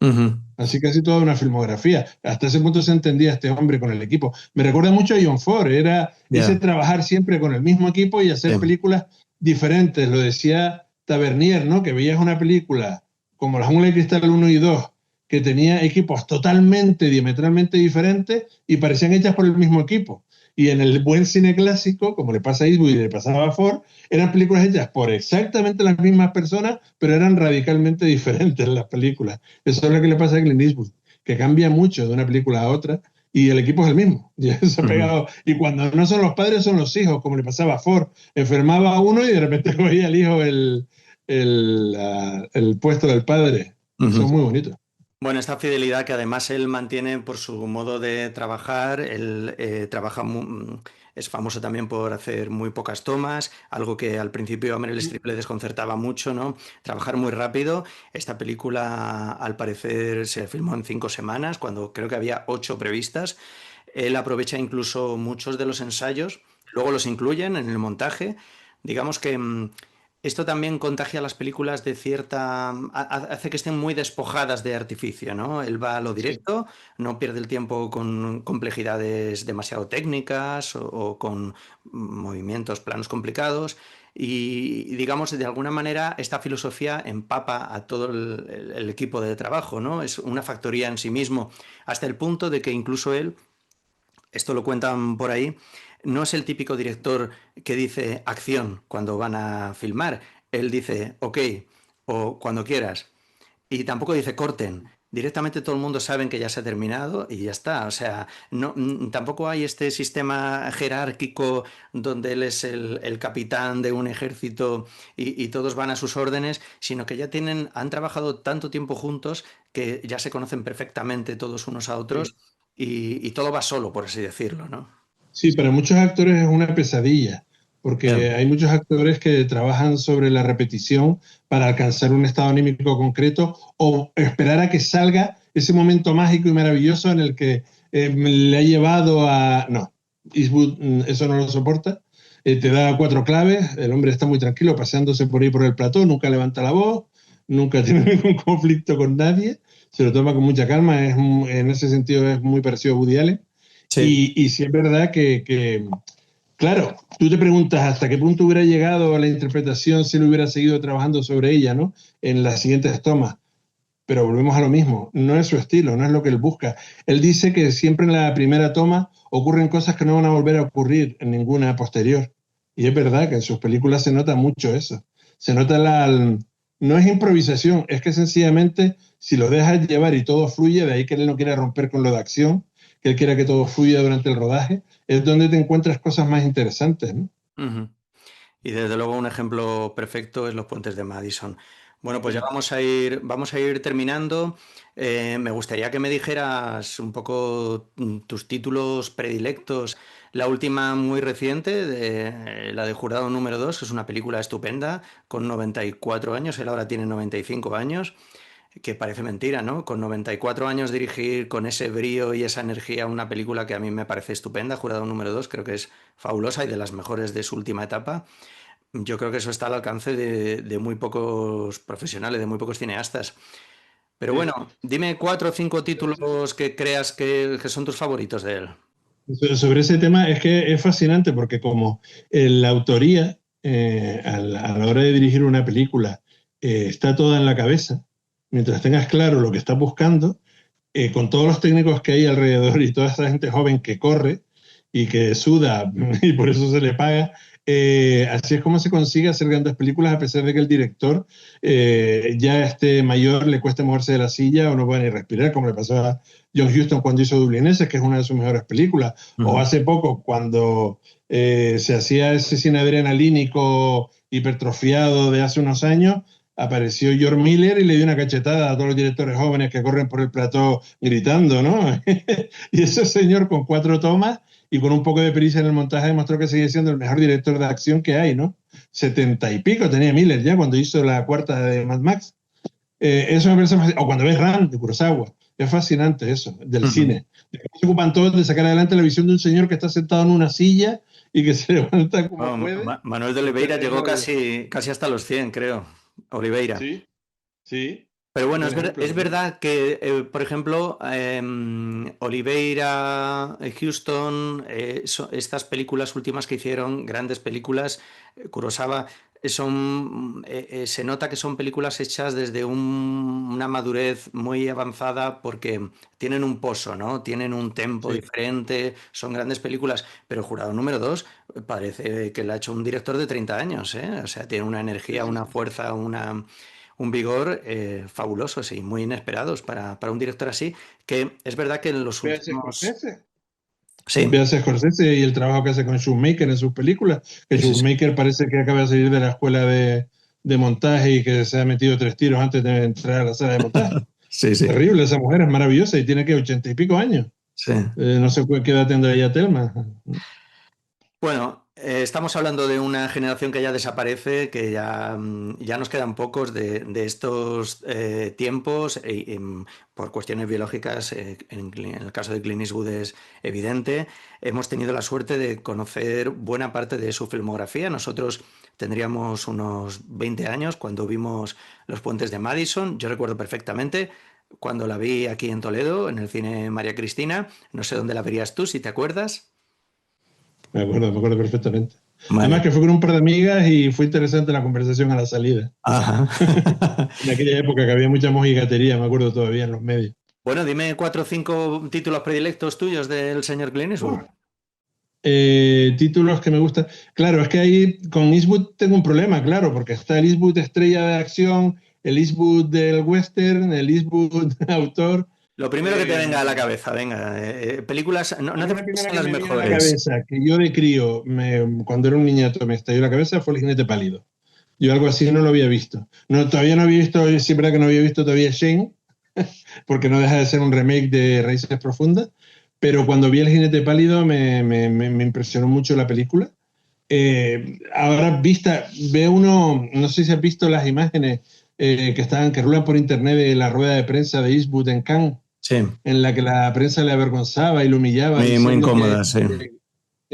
ujú. Así casi toda una filmografía. Hasta ese punto se entendía este hombre con el equipo. Me recuerda mucho a John Ford, era ese Ya, trabajar siempre con el mismo equipo y sí. hacer películas diferentes. Lo decía Tavernier, ¿no? Que veías una película como La Jungla de Cristal 1 y 2, que tenía equipos totalmente, diametralmente diferentes y parecían hechas por el mismo equipo. Y en el buen cine clásico, como le pasa a Eastwood y le pasaba a Ford, eran películas hechas por exactamente las mismas personas, pero eran radicalmente diferentes las películas. Eso es lo que le pasa a Clint Eastwood, que cambia mucho de una película a otra y el equipo es el mismo. Ya se ha Ujú, pegado. Y cuando no son los padres, son los hijos, como le pasaba a Ford. Enfermaba a uno y de repente cogía el hijo el puesto del padre. ujú. Son muy bonitos. Bueno, esta fidelidad que además él mantiene por su modo de trabajar, él es famoso también por hacer muy pocas tomas, algo que al principio a Meryl Streep le desconcertaba mucho, ¿no? Trabajar muy rápido. Esta película, al parecer, se filmó en 5 semanas, cuando creo que había 8 previstas. Él aprovecha incluso muchos de los ensayos, luego los incluyen en el montaje. Digamos que esto también contagia a las películas de cierta... hace que estén muy despojadas de artificio, ¿no? Él va a lo Sí. directo, no pierde el tiempo con complejidades demasiado técnicas o con movimientos planos complicados. Y digamos, de alguna manera, esta filosofía empapa a todo el equipo de trabajo, ¿no? Es una factoría en sí mismo, hasta el punto de que incluso él, esto lo cuentan por ahí, no es el típico director que dice acción cuando van a filmar. Él dice ok o cuando quieras. Y tampoco dice corten. Directamente todo el mundo sabe que ya se ha terminado y ya está. O sea, no, tampoco hay este sistema jerárquico donde él es el capitán de un ejército y todos van a sus órdenes, sino que ya han trabajado tanto tiempo juntos que ya se conocen perfectamente todos unos a Sí. otros y todo va solo, por así decirlo, ¿no? Sí, para muchos actores es una pesadilla, porque Ya. hay muchos actores que trabajan sobre la repetición para alcanzar un estado anímico concreto o esperar a que salga ese momento mágico y maravilloso en el que le ha llevado a... No, Eastwood eso no lo soporta. Te da cuatro claves, el hombre está muy tranquilo paseándose por ahí por el plató, nunca levanta la voz, nunca tiene ningún conflicto con nadie, se lo toma con mucha calma, en ese sentido es muy parecido a Woody Allen. Sí. Y sí es verdad claro, tú te preguntas hasta qué punto hubiera llegado a la interpretación si él hubiera seguido trabajando sobre ella, ¿no? En las siguientes tomas. Pero volvemos a lo mismo, no es su estilo, no es lo que él busca. Él dice que siempre en la primera toma ocurren cosas que no van a volver a ocurrir en ninguna posterior. Y es verdad que en sus películas se nota mucho eso. Se nota no es improvisación, es que sencillamente si lo dejas llevar y todo fluye, de ahí que él no quiera romper con lo de acción, que él quiera que todo fluya durante el rodaje, es donde te encuentras cosas más interesantes, ¿no? Ujú. Y desde luego un ejemplo perfecto es los puentes de Madison. Bueno, pues ya vamos a ir terminando. Me gustaría que me dijeras un poco tus títulos predilectos. La última muy reciente, la de Jurado número 2, que es una película estupenda, con 94 años, él ahora tiene 95 años, que parece mentira, ¿no? Con 94 años dirigir con ese brío y esa energía una película que a mí me parece estupenda, Jurado número 2, creo que es fabulosa y de las mejores de su última etapa. Yo creo que eso está al alcance de muy pocos profesionales, de muy pocos cineastas. Pero Sí. bueno, dime cuatro o cinco títulos que creas que son tus favoritos de él. Sobre ese tema es que es fascinante porque como la autoría a la hora de dirigir una película está toda en la cabeza, mientras tengas claro lo que estás buscando, con todos los técnicos que hay alrededor y toda esa gente joven que corre y que suda y por eso se le paga, así es como se consigue hacer grandes películas a pesar de que el director ya esté mayor, le cueste moverse de la silla o no pueda ni respirar, como le pasó a John Huston cuando hizo Dublineses, que es una de sus mejores películas, o Ujú. hace poco cuando se hacía ese cine adrenalínico hipertrofiado de hace unos años, apareció George Miller y le dio una cachetada a todos los directores jóvenes que corren por el plató gritando, ¿no? Y ese señor con cuatro tomas y con un poco de pericia en el montaje demostró que sigue siendo el mejor director de acción que hay, ¿no? 70 y pico tenía Miller ya cuando hizo la cuarta de Mad Max. Eso me parece fascinante. O cuando ves Ran de Kurosawa. Es fascinante eso, del Ujú. cine. Se ocupan todos de sacar adelante la visión de un señor que está sentado en una silla y que se levanta como Bueno, puede. Manuel de Oliveira Es llegó maravilloso. casi hasta los 100, creo. Oliveira. Sí, sí, Pero bueno, buen ejemplo es también. verdad que, por ejemplo, Oliveira, Houston, estas películas últimas que hicieron, grandes películas, Kurosawa, se nota que son películas hechas desde una madurez muy avanzada porque tienen un pozo, ¿no? Tienen un tempo Sí, diferente, son grandes películas, pero Jurado número 2 parece que la ha hecho un director de 30 años, ¿eh? O sea, tiene una sí, energía, sí, una sí. fuerza, un vigor fabulosos y muy inesperados para un director así, que es verdad que en los Véase últimos... Scorsese. Sí, Véase Scorsese y el trabajo que hace con Shoemaker en sus películas. Que sí, sí, sí. Shoemaker parece que acaba de salir de la escuela de montaje y que se ha metido tres tiros antes de entrar a la sala de montaje. Sí, sí, Terrible, esa mujer es maravillosa y tiene que 80 y pico años. sí. No sé qué edad tendrá ella Telma. Bueno, estamos hablando de una generación que ya desaparece, que ya, ya nos quedan pocos de estos tiempos, por cuestiones biológicas, en el caso de Clint Eastwood es evidente. Hemos tenido la suerte de conocer buena parte de su filmografía. Nosotros tendríamos unos 20 años cuando vimos Los Puentes de Madison. Yo recuerdo perfectamente cuando la vi aquí en Toledo, en el cine María Cristina. No sé dónde la verías tú, si te acuerdas. Me acuerdo perfectamente. Además Vale. que fue con un par de amigas y fue interesante la conversación a la salida. Ajá. En aquella época que había mucha mojigatería, me acuerdo todavía en los medios. Bueno, dime cuatro o cinco títulos predilectos tuyos del señor Clint Eastwood. Títulos que me gustan. Claro, es que ahí con Eastwood tengo un problema, claro, porque está el Eastwood estrella de acción, el Eastwood del western, el Eastwood autor. Lo primero que te Eh, venga a la cabeza, venga. Películas, no, a no mí hace la falta que primera sean que las me viene a la mejores. cabeza, que yo de crío, cuando era un niñato, me estalló la cabeza, fue El jinete pálido. Yo algo así no lo había visto. No, todavía no había visto, sí es verdad que no había visto todavía Shane, porque no deja de ser un remake de Raíces Profundas, pero cuando vi El jinete pálido me impresionó mucho la película. Ahora ve uno, no sé si has visto las imágenes que rulan por internet de la rueda de prensa de Eastwood en Cannes, Sí, en la que la prensa le avergonzaba y lo humillaba muy, muy diciendo incómoda, sí.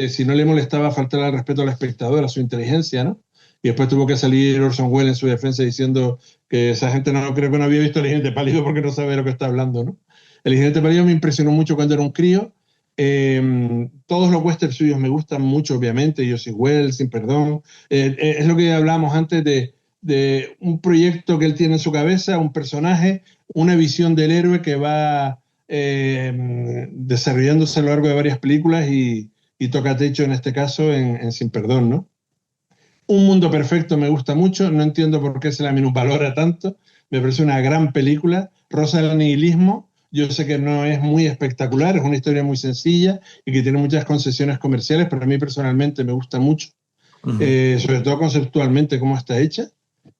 si no le molestaba faltar al respeto al espectador, a su inteligencia, ¿no? Y después tuvo que salir Orson Welles en su defensa diciendo que esa gente no creo que no había visto El Jinete Pálido porque no sabe de lo que está hablando, ¿no? El Jinete Pálido me impresionó mucho cuando era un crío. Todos los westerns suyos me gustan mucho, obviamente. Yo soy Wells, Sin Perdón. Es lo que hablábamos antes de un proyecto que él tiene en su cabeza, un personaje, una visión del héroe que va desarrollándose a lo largo de varias películas y toca techo en este caso en Sin Perdón, ¿no? Un Mundo Perfecto me gusta mucho, no entiendo por qué se la minusvalora tanto, me parece una gran película. Rosa del Nihilismo, yo sé que no es muy espectacular, es una historia muy sencilla y que tiene muchas concesiones comerciales, pero a mí personalmente me gusta mucho, Ujú. sobre todo conceptualmente cómo está hecha.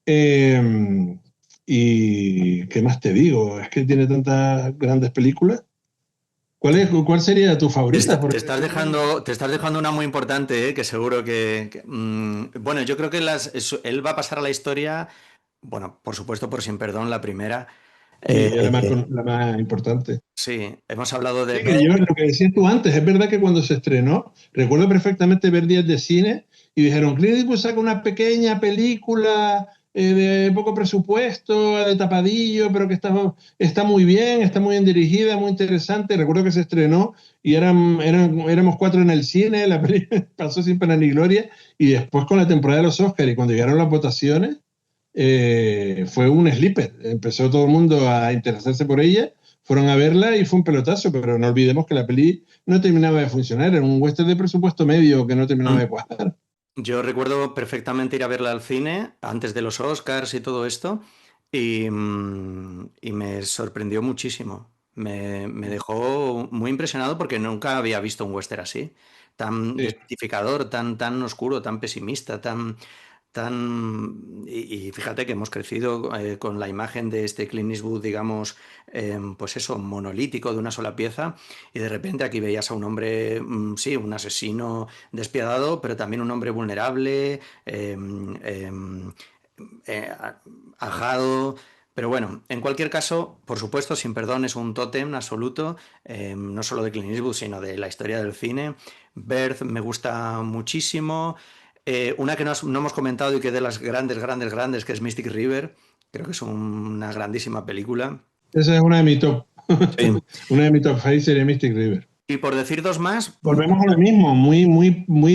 Eh, y qué más te digo, es que tiene tantas grandes películas. ¿Cuál sería tu favorita? Porque Te estás dejando una muy importante, que seguro bueno, yo creo que él va a pasar a la historia, bueno, por supuesto, por Sin Perdón, la primera. sí, es Eh, la más importante. sí, hemos hablado de Sí, que yo, Beth. lo que decías tú antes, es verdad que cuando se estrenó, recuerdo perfectamente ver días de cine y dijeron, Clint Eastwood saca una pequeña película de poco presupuesto, de tapadillo, pero que está muy bien, está muy bien dirigida, muy interesante. Recuerdo que se estrenó y éramos cuatro en el cine, la película pasó sin pena ni gloria, y después con la temporada de los Oscars y cuando llegaron las votaciones, fue un sleeper. Empezó todo el mundo a interesarse por ella, fueron a verla y fue un pelotazo, pero no olvidemos que la peli no terminaba de funcionar, era un western de presupuesto medio que no terminaba de cuajar. Yo recuerdo perfectamente ir a verla al cine antes de los Oscars y todo esto y me sorprendió muchísimo. Me dejó muy impresionado porque nunca había visto un western así, tan Sí. desmitificador, tan oscuro, tan pesimista, y fíjate que hemos crecido con la imagen de este Clint Eastwood, digamos, pues eso, monolítico de una sola pieza, y de repente aquí veías a un hombre, sí, un asesino despiadado, pero también un hombre vulnerable, eh, ajado. Pero bueno, en cualquier caso, por supuesto, Sin Perdón es un tótem absoluto, no solo de Clint Eastwood, sino de la historia del cine. Birth me gusta muchísimo. Una que no hemos comentado y que es de las grandes, que es Mystic River. Creo que es una grandísima película. Esa es una de mis top. Sí. Una de mis top 5 sería Mystic River. Y por decir dos más, Volvemos a lo mismo, muy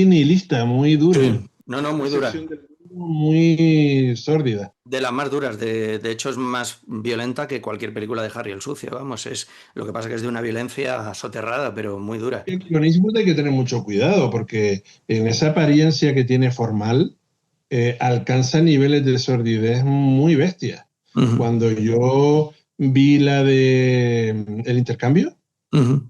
nihilista, muy dura. sí, no, no, Una muy dura. percepción del mundo muy sórdida. De las más duras, de hecho es más violenta que cualquier película de Harry el Sucio, vamos, lo que pasa que es de una violencia soterrada, pero muy dura. Con Eastwood hay que tener mucho cuidado porque en esa apariencia que tiene formal alcanza niveles de sordidez muy bestias. Ujú, Cuando yo vi la de El Intercambio, ujú,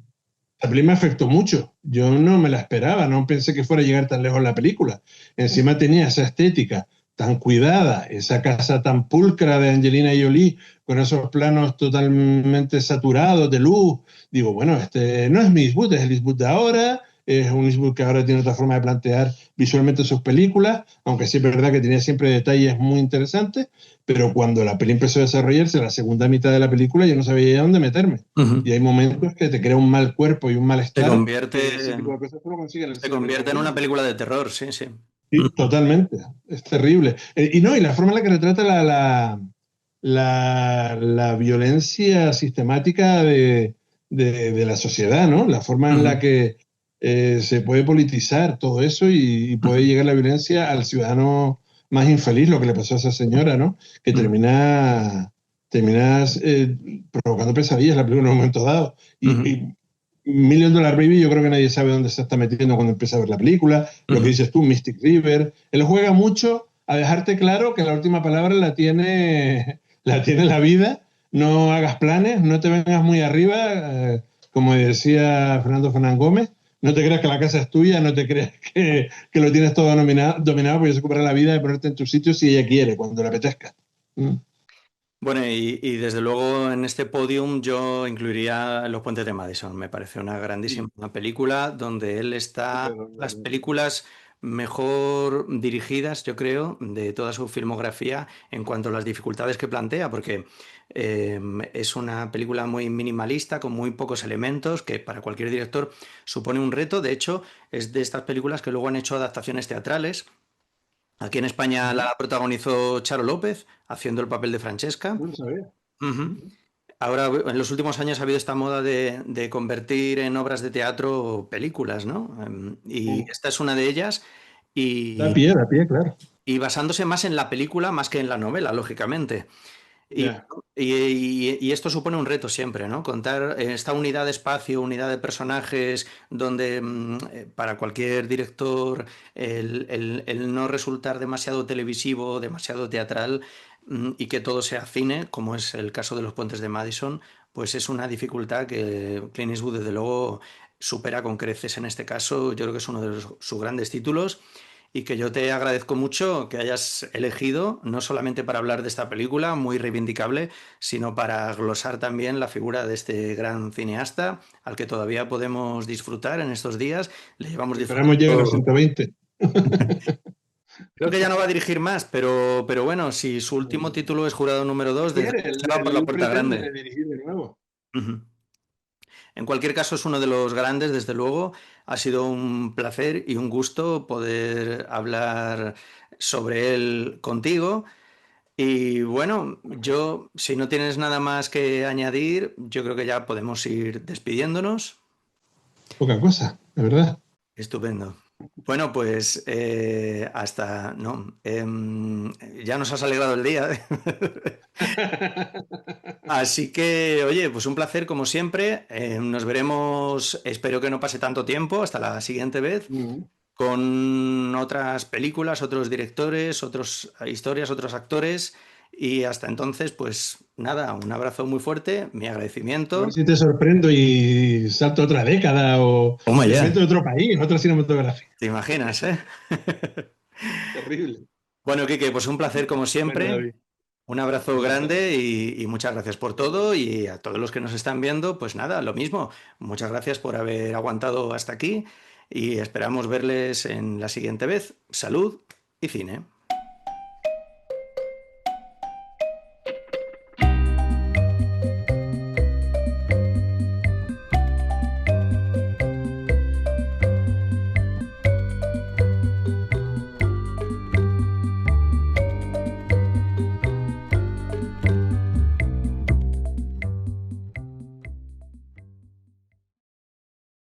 la película me afectó mucho. Yo no me la esperaba, no pensé que fuera a llegar tan lejos la película. Encima tenía esa estética tan cuidada, esa casa tan pulcra de Angelina Jolie, con esos planos totalmente saturados de luz. Digo, bueno, este no es mi Eastwood, es el Eastwood de ahora, es un Eastwood que ahora tiene otra forma de plantear visualmente sus películas, aunque sí es verdad que tenía siempre detalles muy interesantes, pero cuando la peli empezó a desarrollarse, la segunda mitad de la película, yo no sabía ya dónde meterme. Y ujú. hay momentos que te crea un mal cuerpo y un Se malestar convierte, que ese tipo de cosas solo consigue en el se cine convierte en una británico. película de terror, sí, sí. Sí, totalmente, es terrible. Y no, y la forma en la que retrata la violencia sistemática de la sociedad, ¿no? La forma en la Ujú, que se puede politizar todo eso y puede ujú, llegar la violencia al ciudadano más infeliz, lo que le pasó a esa señora, ¿no? Que ujú, termina provocando pesadillas la película en un momento dado. ujú, Y Million Dollar Baby, yo creo que nadie sabe dónde se está metiendo cuando empieza a ver la película. Lo que ujú. dices tú, Mystic River. Él juega mucho a dejarte claro que la última palabra la tiene la vida. No hagas planes, no te vengas muy arriba, como decía Fernando Fernán Gómez. No te creas que la casa es tuya, no te creas que lo tienes todo dominado, porque se ocupará la vida de ponerte en tu sitio si ella quiere, cuando le apetezca. Mm. Bueno, y desde luego en este podium yo incluiría Los Puentes de Madison. Me parece una grandísima Sí, película donde él sí, está. pero Las películas mejor dirigidas, yo creo, de toda su filmografía en cuanto a las dificultades que plantea, porque es una película muy minimalista, con muy pocos elementos, que para cualquier director supone un reto. De hecho, es de estas películas que luego han hecho adaptaciones teatrales. Aquí en España Ujú. la protagonizó Charo López, haciendo el papel de Francesca. No lo sabía. Ujú. Ujú. Ahora, en los últimos años ha habido esta moda de convertir en obras de teatro películas, ¿no? Y Mm. esta es una de ellas, y, Da pie, claro. y basándose más en la película más que en la novela, lógicamente. Y, Ya. y esto supone un reto siempre, ¿no? Contar esta unidad de espacio, unidad de personajes, donde para cualquier director el no resultar demasiado televisivo, demasiado teatral, y que todo sea cine, como es el caso de Los Puentes de Madison, pues es una dificultad que Clint Eastwood desde luego supera con creces en este caso. Yo creo que es uno de sus grandes títulos, y que yo te agradezco mucho que hayas elegido, no solamente para hablar de esta película, muy reivindicable, sino para glosar también la figura de este gran cineasta, al que todavía podemos disfrutar en estos días. Le llevamos Esperamos llegue a los disfrutando. 120. Creo que ya no va a dirigir más, pero bueno, si su último título es Jurado número 2, desde Quiere, luego se va por la él puerta pretende grande. dirigir de nuevo. Ujú. En cualquier caso, es uno de los grandes, desde luego. Ha sido un placer y un gusto poder hablar sobre él contigo. Y bueno, yo, si no tienes nada más que añadir, yo creo que ya podemos ir despidiéndonos. Poca cosa, de verdad. Estupendo. Bueno, pues hasta, no, ya nos has alegrado el día. Así que, oye, pues un placer como siempre. Nos veremos, espero que no pase tanto tiempo, hasta la siguiente vez, Mm. con otras películas, otros directores, otras historias, otros actores. Y hasta entonces, pues nada, un abrazo muy fuerte, mi A ver agradecimiento. si te sorprendo y salto a otra década o Toma me ya. meto en otro país, en otra cinematografía. ¿Te imaginas, eh? Terrible. Bueno, Quique, pues un placer como Bueno, siempre. David, Un abrazo igualmente. grande y muchas gracias por todo. Y a todos los que nos están viendo, pues nada, lo mismo. Muchas gracias por haber aguantado hasta aquí y esperamos verles en la siguiente vez. Salud y cine.